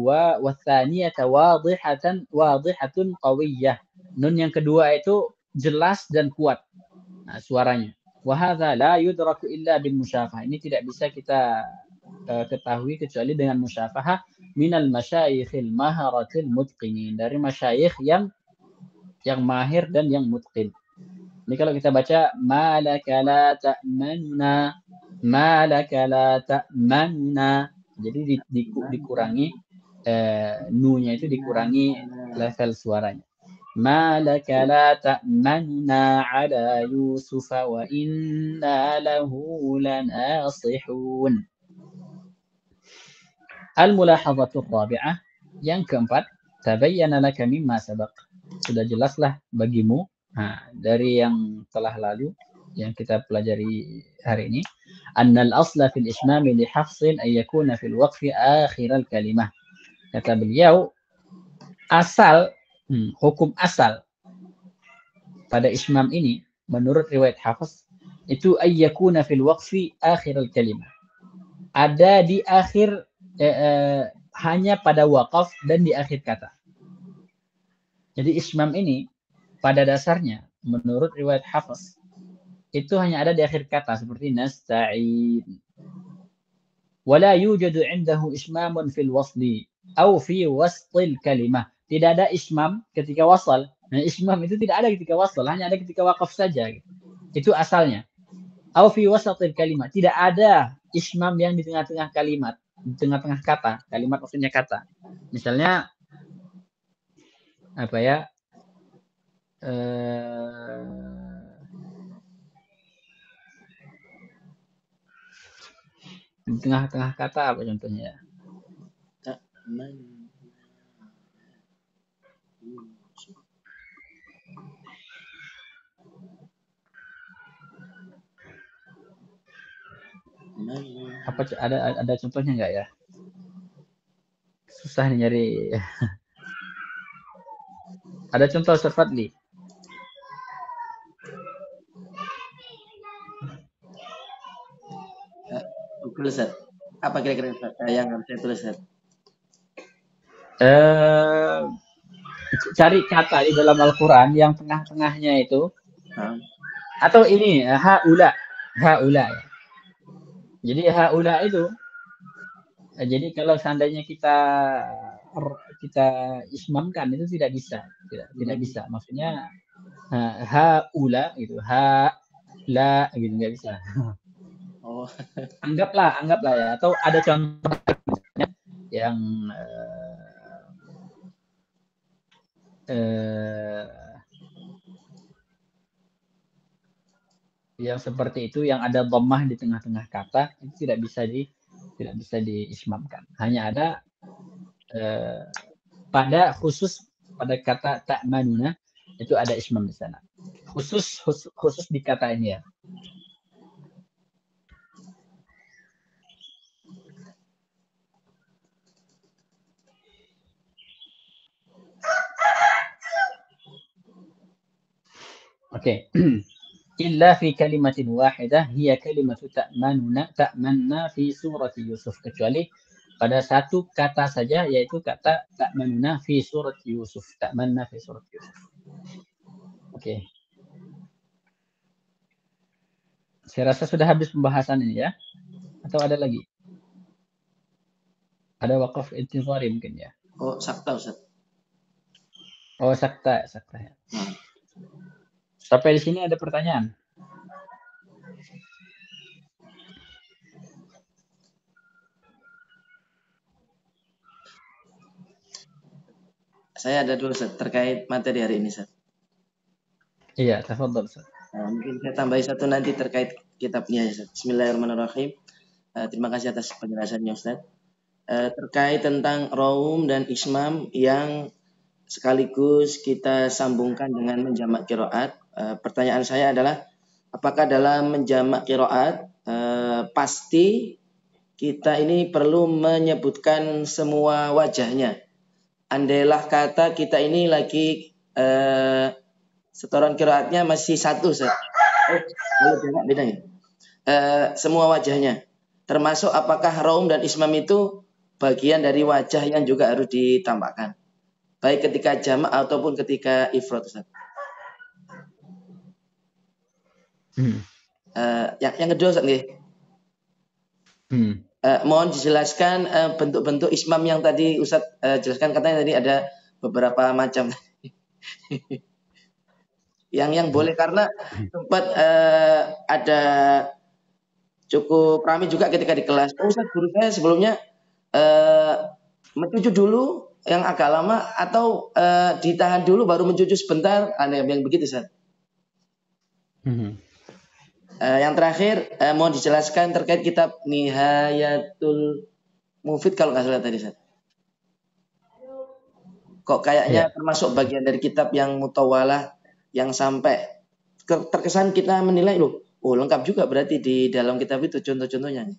wadihatun qawiyyah. Nun yang kedua itu jelas dan kuat suaranya. Wa hadza la yudraku illa bil musyafahah. Ini tidak bisa kita ketahui kecuali dengan musyafahah minal masyayikhil maharatil mutqinin, dari masyayikh yang mahir dan yang mutqin. Ini kalau kita baca malaka la ta'manuna, malaka la ta'manuna. Jadi dikurangi nu-nya itu, dikurangi level suaranya. ما لك لا تأمننا على يوسف وإنا له لناصحون. الملاحظة الرابعة, yang keempat, tabayyana laka mimma sabaq. Sudah jelaslah bagimu dari yang telah lalu yang kita pelajari hari ini. Annal asla fil ismami li hafsin an yakuna fil waqfi akhir al kalimah. Kata beliau, asal hukum asal pada ismam ini menurut riwayat Hafs itu ayyakuna fil waqfi akhir al kalimah. Ada di akhir hanya pada waqaf dan di akhir kata. Jadi ismam ini pada dasarnya menurut riwayat Hafs itu hanya ada di akhir kata seperti nasta'in. Wala yujadu 'indahu ismamun fil wasli au fi wastil kalimah. Tidak ada ismam ketika wasal. Nah, ismam itu tidak ada ketika wasal, hanya ada ketika waqaf saja. Itu asalnya. Au fi wasatil kalimat. Tidak ada ismam yang di tengah-tengah kalimat, di tengah-tengah kata. Kalimat maksudnya kata. Misalnya apa ya? Di tengah-tengah kata apa contohnya? Apa ada contohnya nggak ya? Susah nih nyari. Ada contoh Ustaz Fadli? Tulis, Ustaz. Apa kira-kira yang harus saya tulis, Ustaz? Cari kata di dalam Al-Quran yang tengah-tengahnya itu. Atau ini haula. Ya. Jadi haula itu. Jadi kalau seandainya kita ismamkan itu tidak bisa. Tidak bisa. Maksudnya haula gitu. La gitu nggak bisa. Oh. Anggaplah ya. Atau ada contohnya yang yang seperti itu, yang ada dhammah di tengah-tengah kata, itu tidak bisa diismamkan. Hanya ada pada kata ta'manuna itu ada ismam di sana. Khusus di kata ini ya. Oke. Illa fi kalimatin wahidah hiya kalimatu ta'manna fi surati Yusuf, kecuali pada satu kata saja, yaitu kata ta'manna fi surati Yusuf. Ta'manna fi surati Yusuf. Oke. Saya rasa sudah habis pembahasan ini ya. Atau ada lagi? Ada waqaf intizari mungkin ya. Oh, sakta, Ustaz. Oh, sakta ya. Sampai di sini ada pertanyaan? Saya ada dulu, Ustaz, terkait materi hari ini, Ustaz. Iya, tafadhol, Ustaz. Mungkin saya tambahi satu nanti terkait kitabnya, Ustaz. Bismillahirrahmanirrahim. Terima kasih atas penjelasannya, Ustaz. Terkait tentang raum dan ismam yang sekaligus kita sambungkan dengan menjamak qiraat. Pertanyaan saya adalah, apakah dalam menjamak qiraat pasti kita ini perlu menyebutkan semua wajahnya? Andailah kata kita ini lagi setoran qiraatnya masih satu, Ustaz. Kalau jamak beda ya? Semua wajahnya. Termasuk apakah raum dan ismam itu bagian dari wajah yang juga harus ditambahkan, baik ketika jamak ataupun ketika ifrad, Ustaz. Yang kedua, Ustaz, mohon dijelaskan bentuk-bentuk ismam yang tadi Ustaz jelaskan, katanya tadi ada beberapa macam. yang boleh, karena sempat ada cukup ramai juga ketika di kelas. Ustaz, guru saya sebelumnya mencucu dulu yang agak lama atau ditahan dulu baru mencucu sebentar, ada yang begitu Ustaz. Yang terakhir mau dijelaskan terkait kitab Nihayatul Mufid kalau nggak salah tadi Ustaz. Kok kayaknya termasuk bagian dari kitab yang mutawalah yang sampai terkesan kita menilai loh, oh lengkap juga berarti di dalam kitab itu contoh-contohnya.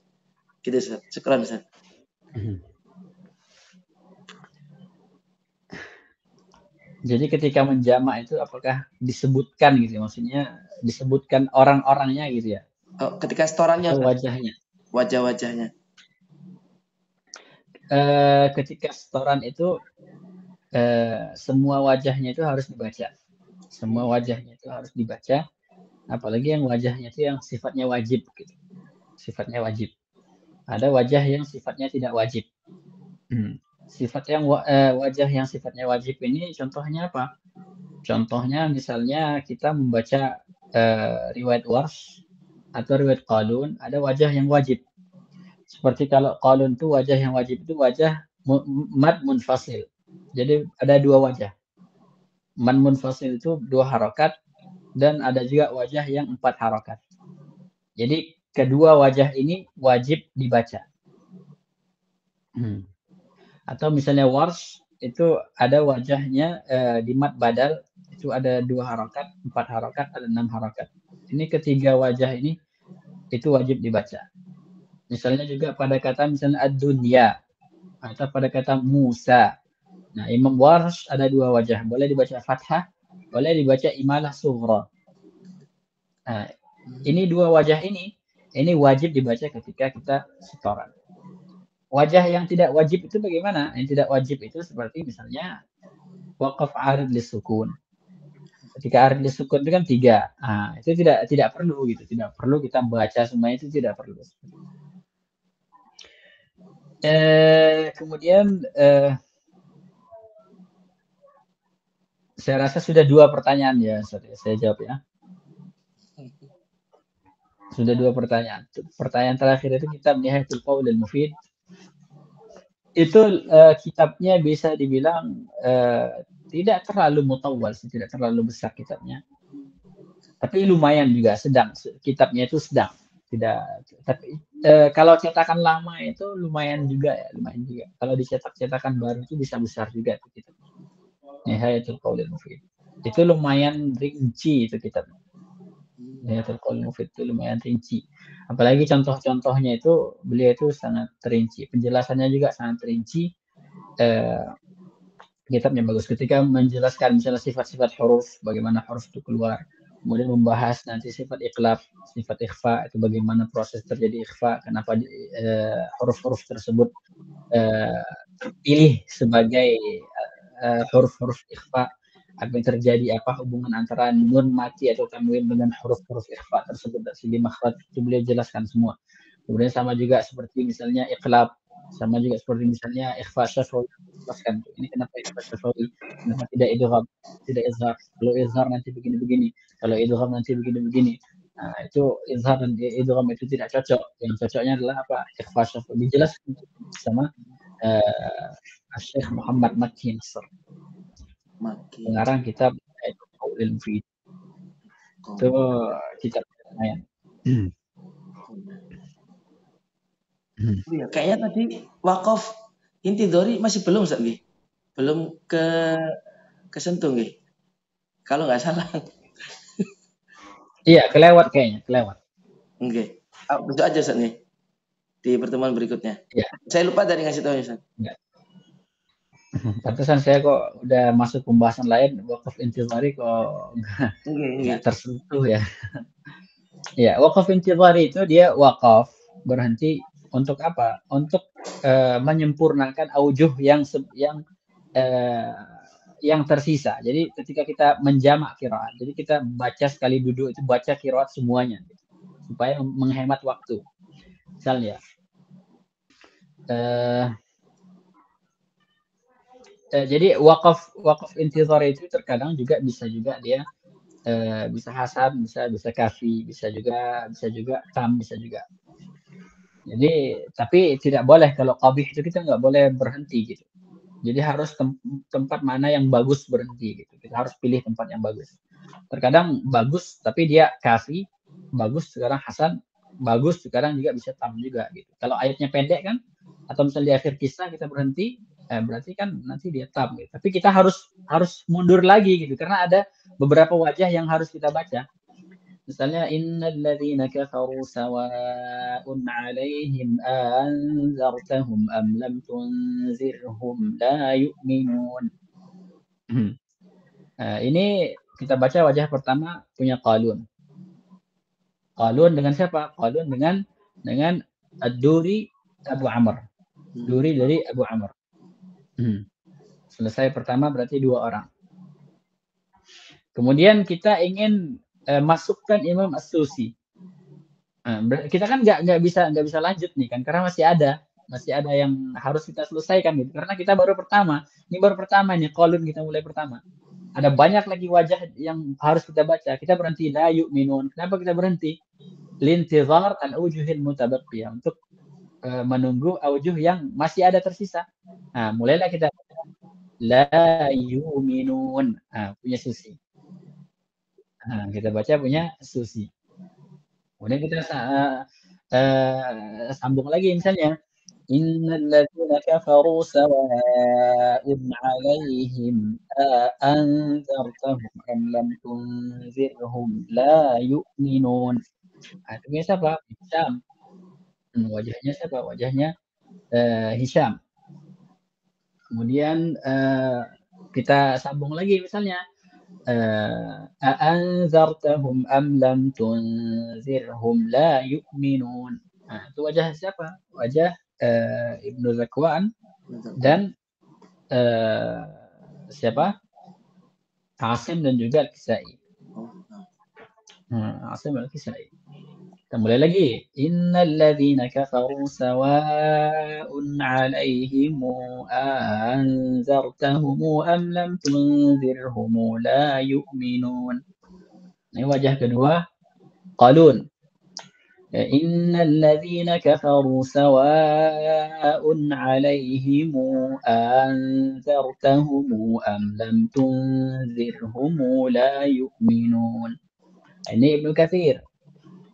Gitu Ustaz. Syukran Ustaz. Jadi ketika menjamak itu apakah disebutkan gitu, maksudnya disebutkan orang-orangnya gitu ya? Oh, ketika setorannya atau wajahnya? Wajah-wajahnya. Ketika setoran itu semua wajahnya itu harus dibaca. Semua wajahnya itu harus dibaca, apalagi yang wajahnya itu yang sifatnya wajib gitu. Sifatnya wajib. Ada wajah yang sifatnya tidak wajib. Sifat yang wajah yang sifatnya wajib ini contohnya apa? Contohnya misalnya kita membaca riwayat Warsh atau riwayat Qalun, ada wajah yang wajib. Seperti kalau Qalun itu wajah yang wajib itu wajah mad munfasil. Jadi ada dua wajah. Mad munfasil itu 2 harokat dan ada juga wajah yang 4 harokat. Jadi kedua wajah ini wajib dibaca. Atau misalnya Warsh itu ada wajahnya di mad badal itu ada 2 harokat, 4 harokat, ada 6 harokat. Ini ketiga wajah ini itu wajib dibaca. Misalnya juga pada kata misalnya ad-dunya atau pada kata Musa. Nah, Imam Warsh ada 2 wajah, boleh dibaca fathah, boleh dibaca imalah sughra. Nah, ini 2 wajah ini wajib dibaca ketika kita setoran. Wajah yang tidak wajib itu bagaimana? Yang tidak wajib itu seperti misalnya waqaf arid lisukun. Ketika arid lisukun itu kan 3. Nah, itu tidak perlu gitu, tidak perlu kita baca semua itu, tidak perlu. Kemudian saya rasa sudah 2 pertanyaan ya, saya jawab ya. Sudah 2 pertanyaan. Pertanyaan terakhir itu kitab Nihayatul Qaulil Mufid. Itu kitabnya bisa dibilang tidak terlalu mutawwal, tidak terlalu besar kitabnya. Tapi lumayan juga, sedang. Kitabnya itu sedang. Tidak, tapi kalau cetakan lama itu lumayan juga ya, lumayan juga. Kalau dicetak-cetakan baru itu bisa besar juga itu kitabnya. Nihayatul Qaulil Mufid. Itu lumayan rinci itu kitabnya. Nihayatul Qaulil Mufid itu lumayan rinci. Apalagi contoh-contohnya itu beliau itu sangat rinci. Penjelasannya juga sangat rinci. Kitabnya bagus. Ketika menjelaskan misalnya sifat-sifat huruf, bagaimana huruf itu keluar. Kemudian membahas nanti sifat iqlab, sifat ikhfa, itu bagaimana proses terjadi ikhfa, kenapa huruf-huruf tersebut terpilih sebagai huruf-huruf ikhfa, apa yang terjadi, apa hubungan antara nun mati atau tanwin dengan huruf-huruf ikhfa tersebut dari segi makhraj, itu beliau jelaskan semua. Kemudian sama juga seperti misalnya iqlab, sama juga seperti misalnya ikhfa syafawi, jelaskan ini kenapa ikhfa syafawi, kenapa tidak idgham, tidak izhar, kalau izhar nanti begini-begini, kalau idgham nanti begini-begini. Nah, itu izhar dan idgham itu tidak cocok. Yang cocoknya adalah apa? Ikhfa syafawi, dijelaskan sama Syekh Muhammad Makki Nasr, pengarang kitab Qaulil Mufid. Itu kitab lumayan. Ya, kayaknya tadi wakaf intidhari masih belum Ustaz nggih. Belum kesentuh nggih. Kalau nggak salah. Iya, kelewat kayaknya, kelewat. Oke. Besok aja Ustaz nih. Di pertemuan berikutnya. Iya. Saya lupa tadi ngasih tahu Ustaz. Enggak. Pantesan saya kok udah masuk pembahasan lain, wakaf intidhari kok enggak tersentuh ya. Ya, wakaf intidhari itu dia wakaf berhenti untuk apa? Untuk menyempurnakan aujuh yang tersisa. Jadi ketika kita menjamak qiraat, jadi kita baca sekali duduk itu baca qiraat semuanya supaya menghemat waktu. Misalnya jadi wakaf intidhar itu terkadang juga bisa dia bisa hasan, bisa kafi, bisa juga tam, bisa juga. Jadi tapi tidak boleh kalau qabih itu kita nggak boleh berhenti gitu. Jadi harus tempat mana yang bagus berhenti gitu. Kita harus pilih tempat yang bagus. Terkadang bagus tapi dia kafi, bagus sekarang hasan, bagus sekarang juga bisa tam juga gitu. Kalau ayatnya pendek kan, atau misalnya di akhir kisah kita berhenti, berarti kan nanti dia tam gitu. Tapi kita harus mundur lagi gitu karena ada beberapa wajah yang harus kita baca. Misalnya innal ladzina kafaru sawa'un 'alaihim anzartahum am lam tunzirhum la yu'minun. Ini kita baca wajah pertama punya Qalun. Qalun dengan siapa? Qalun dengan Ad-Duri Abu Amr. Duri dari Abu Amr. Selesai pertama berarti 2 orang. Kemudian kita ingin masukkan Imam As-Susi. Kita kan nggak bisa lanjut nih kan karena masih ada yang harus kita selesaikan gitu karena kita baru pertama nih Qalun kita mulai pertama. Ada banyak lagi wajah yang harus kita baca. Kita berhenti la yu'minun. Kenapa kita berhenti? Lintizar al-wujuhil mutabaqiyah untuk menunggu aujuh yang masih ada tersisa. Nah, mulailah kita la yu'minun. Punya Susi. Kita baca punya Susi. Kemudian kita sambung lagi misalnya innal ladzina kafaru sawa'un 'alaihim anzartahum am lam tunzirhum la yu'minun. Itu siapa? Hisham. Wajahnya siapa? Wajahnya Hisham. Kemudian kita sambung lagi misalnya أأنذرتهم أم لم تنذرهم لا يؤمنون. Itu wajah siapa? Wajah Ibnu Zakwan dan siapa? Asim dan juga Al-Kisai. Asim Al-Kisai. Kita mulai lagi. Innal ladzina kafaru sawa'un 'alaihim anzartahum am lam tunzirhum la yu'minun. Ini wajah kedua Qalun. Innal ladzina kafaru sawa'un 'alaihim anzartahum am lam tunzirhum la yu'minun. Ini Ibnu Katsir.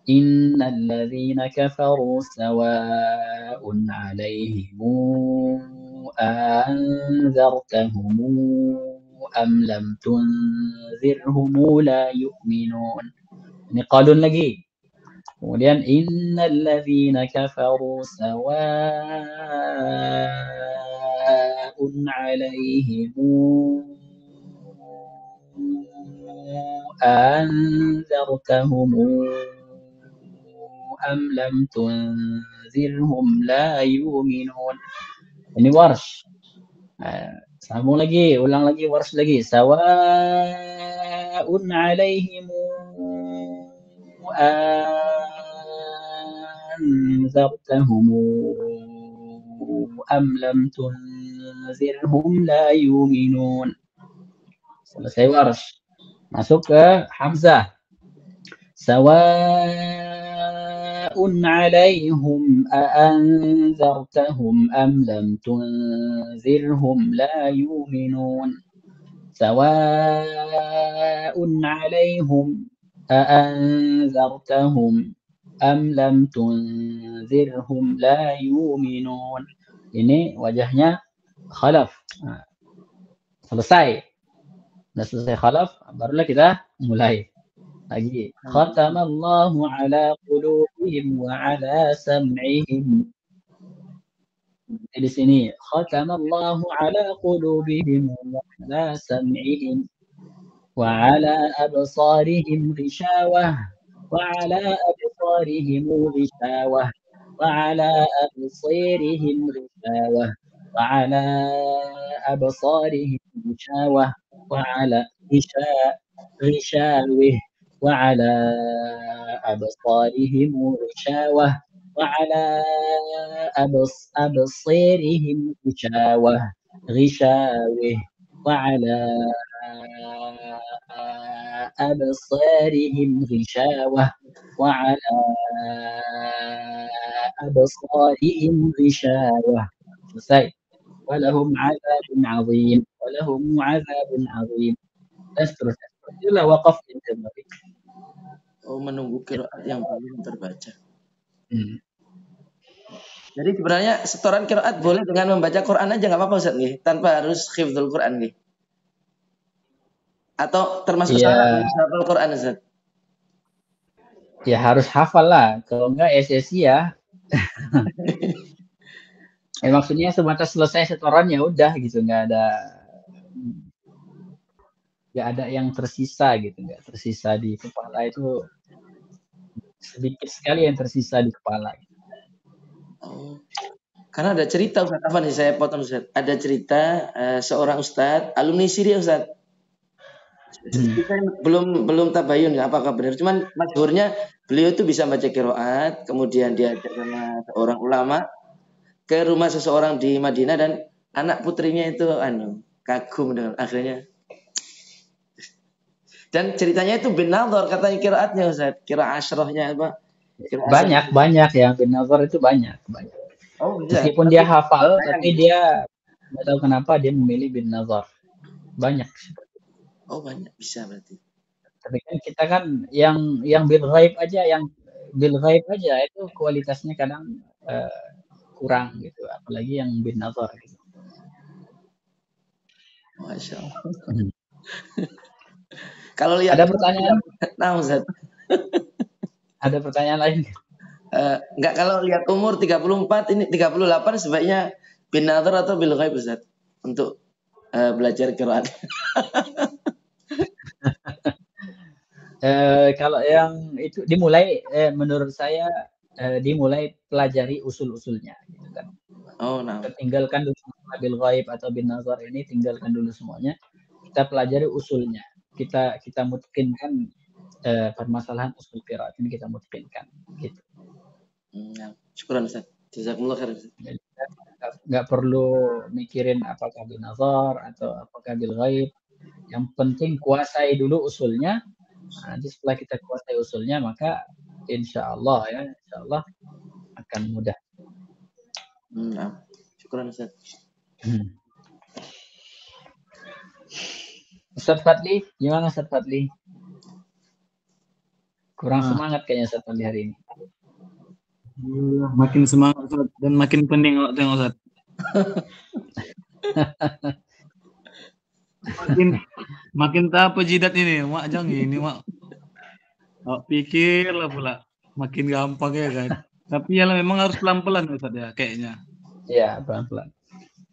Innal ladzina kafaru sawa'un 'alaihim anzartahum am lam tunzirhum la yu'minun. Ini Qalun lagi. Kemudian innal ladzina kafaru sawa'un 'alaihim anzartahum am lam tunzirhum la yu'minun. Ini Warsh. Sambung lagi, ulang lagi Warsh lagi. Sawa'un 'alaihim anzartahum am lam tunzirhum la yu'minun. Selesai Warsh. Masuk ke Hamzah. Sawa'un 'alaihim a'anzartahum am lam tunzirhum la yu'minun. Sawa'un 'alaihim a'anzartahum am lam tunzirhum la yu'minun. Ini wajahnya Khalaf. Selesai. Sudah selesai Khalaf, barulah kita mulai lagi. Khatamallahu ala qulubihim wa ala sam'ihim. Di sini khatamallahu ala qulubihim wa ala sam'ihim wa ala absarihim ghishawah wa ala absarihim ghishawah wa ala absarihim ghishawah wa ala absarihim ghishawah wa ala غشاوة وعلى أبصارهم غشاوة وعلى أبصارهم غشاوة وعلى أبصارهم غشاوة وعلى أبصارهم غشاوة. Selesai. walahum 'adzabun 'adzim, walahum 'adzabun 'adzim, dan seterusnya. Itulah waqaf intiqai. Oh, menunggu qiraat yang belum terbaca. Hmm. Jadi sebenarnya setoran qiraat boleh dengan membaca Quran aja nggak apa-apa Ustaz nih, tanpa harus hifdzul Quran nih. Atau termasuk syarat Ya, harus hafal Quran Ustaz? ya harus hafal lah. Kalau enggak ya sia-sia. Maksudnya sebatas selesai setoran ya udah gitu, nggak ada yang tersisa gitu, nggak tersisa di kepala itu, sedikit sekali yang tersisa di kepala. Oh. Karena ada cerita Ustaz, apa nih saya potong Ustaz. Ada cerita seorang Ustaz, alumni Syria Ustaz. Kita belum tabayun ya apakah benar. Cuman masyhurnya beliau itu bisa baca qiraat, kemudian diajak sama seorang ulama ke rumah seseorang di Madinah dan anak putrinya itu kagum dengan akhirnya. Dan ceritanya itu bin Nadhr katanya qiraatnya Ustaz. Qiraat asyrahnya apa? Banyak yang bin nazar itu banyak. Oh, bisa. Meskipun dia hafal, tapi dia nggak tahu kenapa dia memilih bin nazar. Banyak. Oh, banyak bisa berarti. Tapi kan kita kan yang bil ghaib aja itu kualitasnya kadang kurang gitu, apalagi yang bin nazar gitu. Masya Allah. Kalau lihat Ada pertanyaan? nah Ustaz. Ada pertanyaan lain? Enggak, kalau lihat umur 34 ini 38 sebaiknya bin nazar atau bil ghaib Ustaz untuk belajar qiraat. Kalau yang itu dimulai, menurut saya dimulai pelajari usul-usulnya gitu kan. Oh, nah. Kita tinggalkan dulu bil ghaib atau bin nazar ini, tinggalkan dulu semuanya. Kita pelajari usulnya. Kita mutqinkan permasalahan usul qiraat ini, kita mutqinkan gitu. Nah, syukran Ustaz. Jazakumullah khair. Jadi nggak perlu mikirin apakah bin nazar atau apakah bil ghaib. Yang penting kuasai dulu usulnya. Nanti setelah kita kuasai usulnya, maka insya Allah akan mudah. Nah, syukran Ustaz. Ustaz Fadli, gimana Ustaz Fadli? Kurang semangat kayaknya Ustaz Fadli hari ini. Makin semangat Ustaz, dan makin pening kalau tengok Ustaz. makin tak apa jidat ini, mak jangan ini mak. Pikirlah pula, makin gampang ya kan. Tapi ya memang harus pelan-pelan Ustaz ya kayaknya. Iya, pelan-pelan.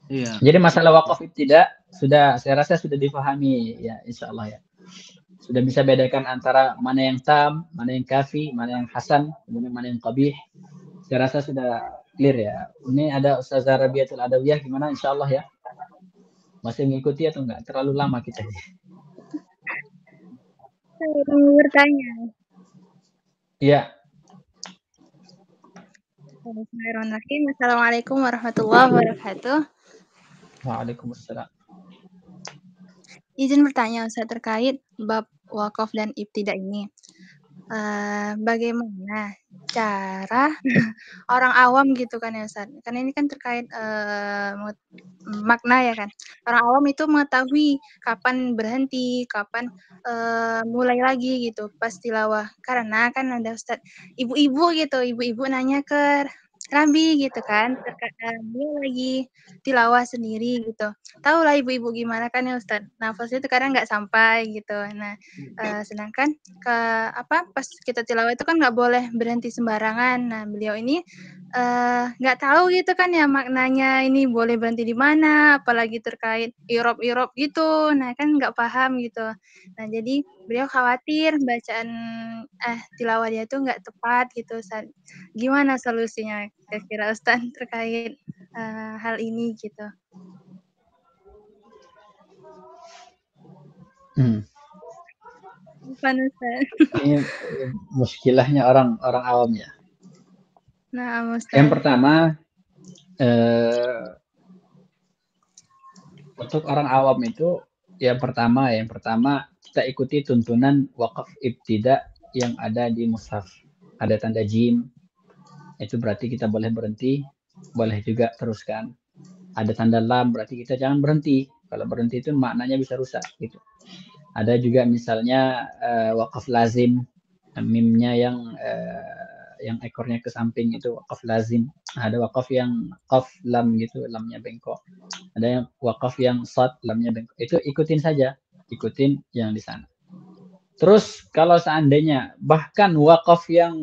Iya. Jadi masalah wakaf ibtida saya rasa sudah dipahami ya, insya Allah ya. Sudah bisa bedakan antara mana yang tam, mana yang kafi, mana yang hasan, kemudian mana yang qabih. Saya rasa sudah clear ya. Ini ada Ustazah Rabiatul Adawiyah, gimana insya Allah ya? Masih mengikuti atau enggak? Terlalu lama kita. Saya mau bertanya. Iya. Bismillahirrahmanirrahim. Assalamualaikum warahmatullahi wabarakatuh. Waalaikumsalam. Izin bertanya Ustaz terkait bab wakaf dan ibtida ini. Bagaimana cara orang awam gitu kan ya Ustaz? Karena ini kan terkait makna ya kan. Orang awam itu mengetahui kapan berhenti, kapan mulai lagi gitu pas tilawah. Karena kan ada Ustaz ibu-ibu gitu, ibu-ibu nanya ke Rabi gitu kan, dia lagi tilawah sendiri gitu. Tahu lah ibu-ibu gimana kan ya Ustaz, nafasnya itu kadang nggak sampai gitu. Nah, sedangkan pas kita tilawah itu kan nggak boleh berhenti sembarangan. Nah, beliau ini nggak tahu gitu kan ya maknanya ini boleh berhenti di mana, apalagi terkait irob gitu. Nah, kan nggak paham gitu. Nah, jadi beliau khawatir bacaan tilawah dia itu nggak tepat gitu Ustaz. Gimana solusinya kira-kira Ustaz terkait hal ini gitu? Bukan Ustaz. Ini muskilahnya orang awam ya. Nah, Ustaz. Yang pertama, untuk orang awam itu yang pertama kita ikuti tuntunan wakaf ibtida yang ada di mushaf. Ada tanda jim, itu berarti kita boleh berhenti, boleh juga teruskan. ada tanda lam berarti kita jangan berhenti. Kalau berhenti itu maknanya bisa rusak gitu. Ada juga misalnya wakaf lazim, mimnya yang ekornya ke samping itu wakaf lazim. Ada wakaf yang qaf lam gitu, lamnya bengkok. Ada yang wakaf yang sad, lamnya bengkok. Itu ikutin saja, ikutin yang di sana. Terus kalau seandainya bahkan wakaf yang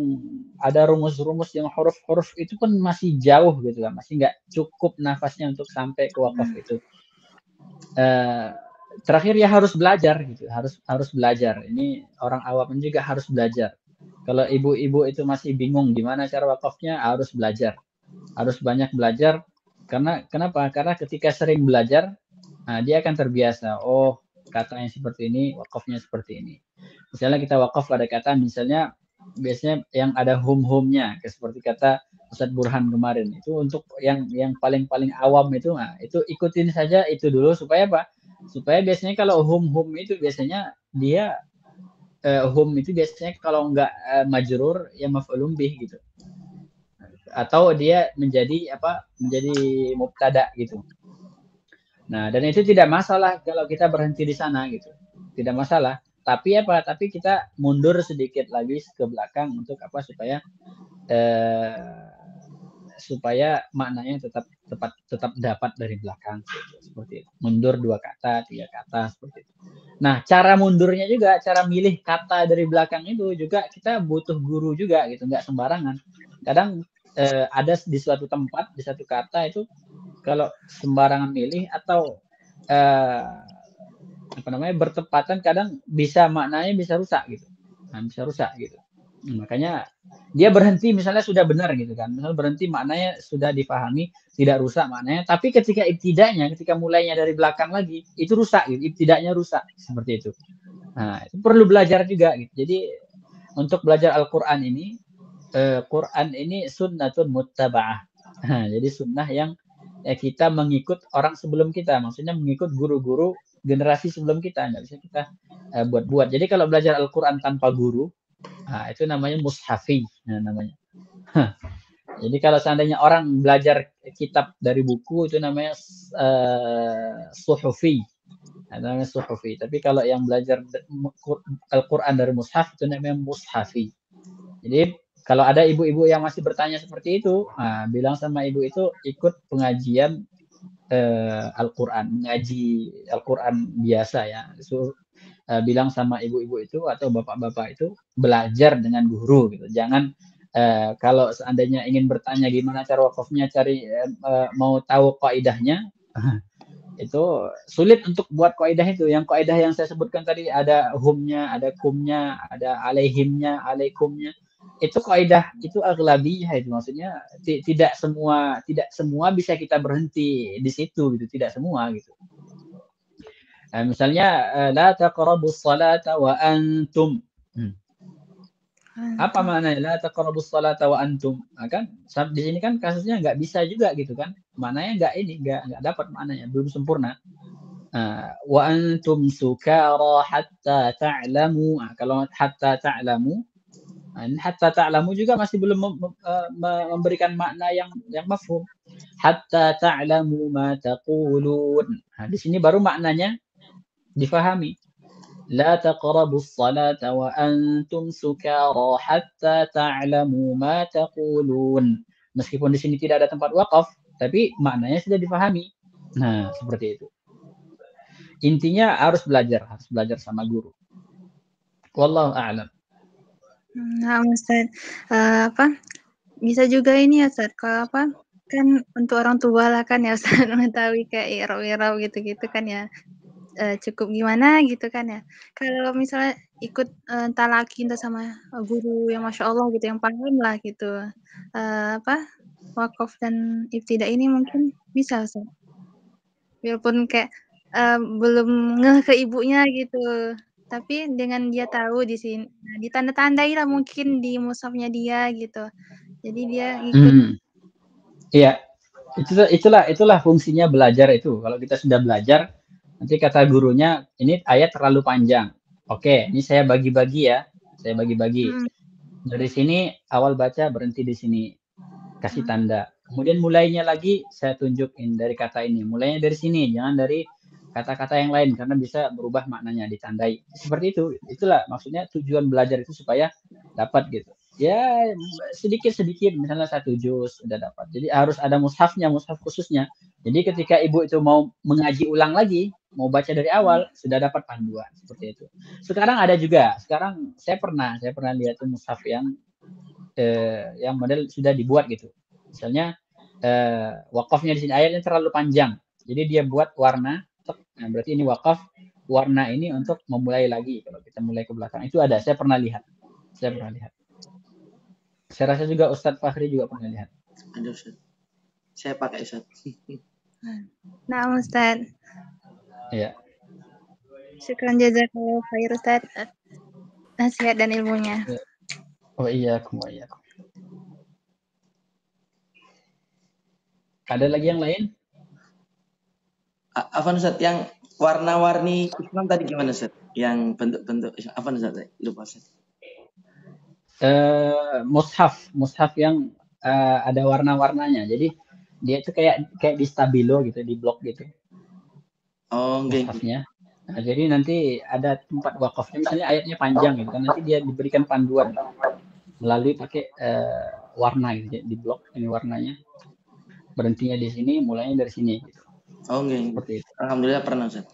ada rumus-rumus yang huruf-huruf itu pun masih jauh gitu kan, masih nggak cukup nafasnya untuk sampai ke wakaf itu. Terakhir ya harus belajar gitu, harus belajar. Ini orang awam juga harus belajar. Kalau ibu-ibu itu masih bingung gimana cara wakafnya, harus belajar. Harus banyak belajar. Kenapa? Karena ketika sering belajar, nah dia akan terbiasa. Oh, kata yang seperti ini, wakafnya seperti ini. Misalnya kita wakaf pada kata, misalnya biasanya yang ada hum-humnya, seperti kata Ustadz Burhan kemarin. Itu untuk yang paling awam itu, nah, itu ikutin saja itu dulu supaya apa? Supaya biasanya kalau hum-hum itu biasanya dia hum itu biasanya kalau nggak majrur ya maf'ulun bih gitu, atau dia menjadi mubtada gitu. Nah, dan itu tidak masalah kalau kita berhenti di sana gitu, tidak masalah. Tapi kita mundur sedikit lagi ke belakang untuk apa? Supaya maknanya tetap dapat dari belakang seperti itu. Mundur 2 kata, 3 kata seperti itu. Nah, cara mundurnya juga, cara milih kata dari belakang itu juga kita butuh guru juga gitu, nggak sembarangan. Kadang ada di suatu tempat, di satu kata itu kalau sembarangan milih atau bertepatan, kadang maknanya bisa rusak gitu. Nah, bisa rusak gitu. Makanya dia berhenti misalnya sudah benar gitu kan. Misalnya berhenti maknanya sudah dipahami, tidak rusak maknanya. Tapi ketika mulainya dari belakang lagi, itu rusak gitu. Ibtidanya rusak seperti itu. Nah, itu perlu belajar juga gitu. Jadi untuk belajar Al-Qur'an ini, Quran ini sunnatun muttaba'ah. Jadi sunnah yang kita mengikut orang sebelum kita. Maksudnya mengikut guru-guru generasi sebelum kita. Nggak bisa kita buat-buat. Jadi kalau belajar Al-Qur'an tanpa guru, nah, itu namanya mushafi, namanya. Jadi kalau seandainya orang belajar kitab dari buku itu namanya suhufi. Namanya suhufi. Tapi kalau yang belajar Al-Qur'an dari mushaf itu namanya mushafi. Jadi kalau ada ibu-ibu yang masih bertanya seperti itu, bilang sama ibu itu ikut pengajian Al-Qur'an, mengaji Al-Qur'an biasa ya. Bilang sama ibu-ibu itu atau bapak-bapak itu belajar dengan guru gitu. Jangan kalau seandainya ingin bertanya gimana cara wakafnya, mau tahu kaidahnya, itu sulit untuk buat kaidah itu. Yang kaidah yang saya sebutkan tadi ada humnya, ada kumnya, ada alaihimnya, alaikumnya. Itu kaidah itu aghlabiyah itu, maksudnya tidak semua bisa kita berhenti di situ gitu, tidak semua gitu. Misalnya la taqrabus salata wa antum. Apa maknanya la taqrabus salata wa antum? Kan di sini kan kasusnya nggak bisa juga gitu kan. Maknanya nggak dapat maknanya, belum sempurna. Wa antum sukara hatta ta'lamu. Kalau hatta ta'lamu, hatta ta'lamu juga masih belum memberikan makna yang mafhum. Hatta ta'lamu ma taqulun. Di sini baru maknanya difahami. La taqrabus salata wa antum sukara hatta ta'lamu ma taqulun. Meskipun di sini tidak ada tempat wakaf, tapi maknanya sudah difahami. Nah, seperti itu. Intinya harus belajar sama guru. Wallahu a'lam. Nah, Ustaz, bisa juga ini ya, Ustaz, kalau kan untuk orang tua lah kan ya, Ustaz, mengetahui kayak i'rab gitu-gitu kan ya. Cukup gimana gitu kan ya. Kalau misalnya ikut talaki entah sama guru yang masya Allah gitu, yang paham lah gitu. Wakaf dan ibtida ini mungkin bisa, Ustaz. Biarpun kayak belum ngeh ke ibunya gitu. Tapi dengan dia tahu di sini, ditanda-tandai lah mungkin di mushafnya dia gitu. Jadi dia ikut. Iya, itulah fungsinya belajar itu. Kalau kita sudah belajar, nanti kata gurunya, ini ayat terlalu panjang. Oke, ini saya bagi-bagi ya. Dari sini awal baca, berhenti di sini. Kasih tanda. Kemudian mulainya lagi saya tunjukin dari kata ini. Mulainya dari sini, jangan dari kata-kata yang lain karena bisa berubah maknanya, ditandai. Seperti itu. Itulah maksudnya tujuan belajar itu supaya dapat gitu. Ya sedikit-sedikit misalnya 1 juz udah dapat. Jadi harus ada mushafnya, mushaf khususnya. Jadi ketika ibu itu mau mengaji ulang lagi, mau baca dari awal, sudah dapat panduan seperti itu. Sekarang ada juga. Sekarang saya pernah lihat tuh mushaf yang model sudah dibuat gitu. Misalnya wakafnya di sini ayatnya terlalu panjang. Jadi dia buat warna. Nah, berarti ini wakaf warna ini untuk memulai lagi kalau kita mulai ke belakang. Itu ada, saya pernah lihat. Saya rasa juga Ustadz Fahri juga pernah lihat. Ada Ustaz. Saya pakai Ustaz. Nah, Ustaz. Iya. Syukran jazakallahu khair Ustaz. Nasihat dan ilmunya. Oh iya, Ada lagi yang lain? Afwan Ustaz, yang warna-warni Islam tadi gimana Ustaz? Yang bentuk-bentuk Afwan Ustaz, lupa Ustaz. Mushaf yang ada warna-warnanya. Jadi dia itu kayak di stabilo gitu, di blok gitu. Oh, mushafnya. Nah, jadi nanti ada tempat wakafnya, misalnya ayatnya panjang gitu kan, nanti dia diberikan panduan melalui pakai warna gitu, di blok ini warnanya. Berhentinya di sini, mulainya dari sini gitu. Oh, seperti itu. Alhamdulillah pernah Ustaz.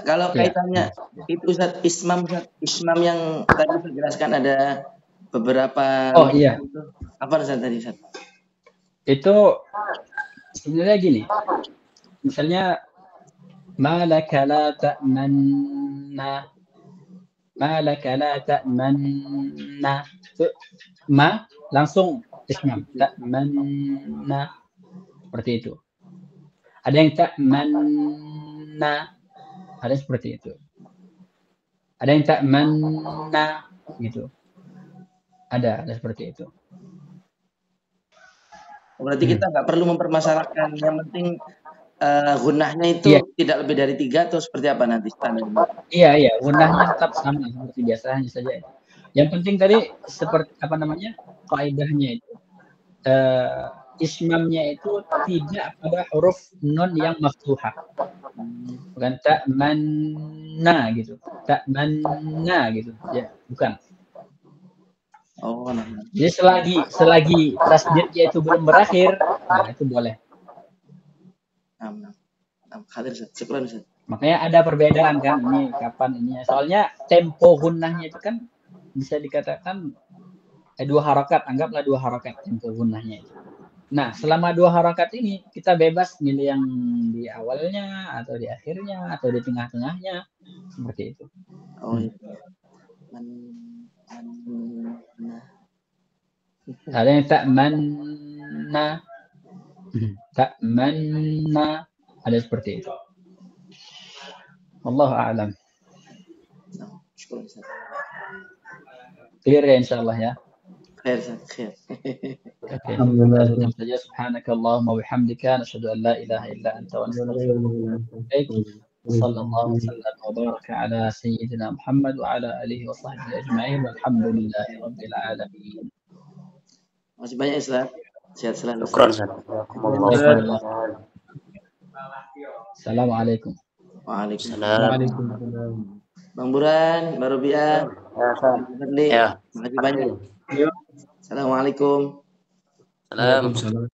Kalau kaitannya itu Ustaz, Ismam yang tadi saya jelaskan ada beberapa. Oh iya. Apa Ustaz tadi Ustaz? Itu sebenarnya gini. Misalnya malaka la ta'manna. Malaka la ta'manna. Ma langsung ismam. Ta'manna. Seperti itu. Ada yang ta'manna. Ada seperti itu. Ada yang ta'manna gitu. Ada seperti itu. Berarti kita nggak perlu mempermasalahkan, yang penting gunnahnya itu tidak lebih dari 3 atau seperti apa nanti standarnya? Iya, gunnahnya tetap sama seperti biasanya saja. Yang penting tadi seperti kaidahnya itu ismamnya itu tidak pada huruf nun yang maftuhah. Bukan ta'manna gitu. Ta'manna gitu. Ya, bukan. Oh, nah. Jadi selagi tasdidnya itu belum berakhir, nah itu boleh. Makanya ada perbedaan kan, ini kapan ininya. Soalnya tempo gunnahnya itu kan bisa dikatakan 2 harakat, anggaplah 2 harakat tempo gunnahnya itu. Nah, selama 2 harakat ini kita bebas milih yang di awalnya atau di akhirnya atau di tengah-tengahnya, seperti itu. Oh, iya. Ada yang ta'manna, ada seperti itu. Wallahu a'lam. Clear ya insyaallah ya. Khair. Alhamdulillah. Subhanakallahumma wa bihamdika nashhadu an la ilaha illa anta wa nastaghfiruka wa natubu ilaik. Sallallahu wasallam wa baraka ala sayyidina Muhammad wa ala alihi wa sahbihi ajma'in walhamdulillahi rabbil alamin. Masih banyak Ustaz. Sehat selalu. Assalamualaikum. Waalaikumsalam. Bang Buran, Mbak Robiah. Ya. Makasih banyak. Assalamualaikum. Waalaikumsalam.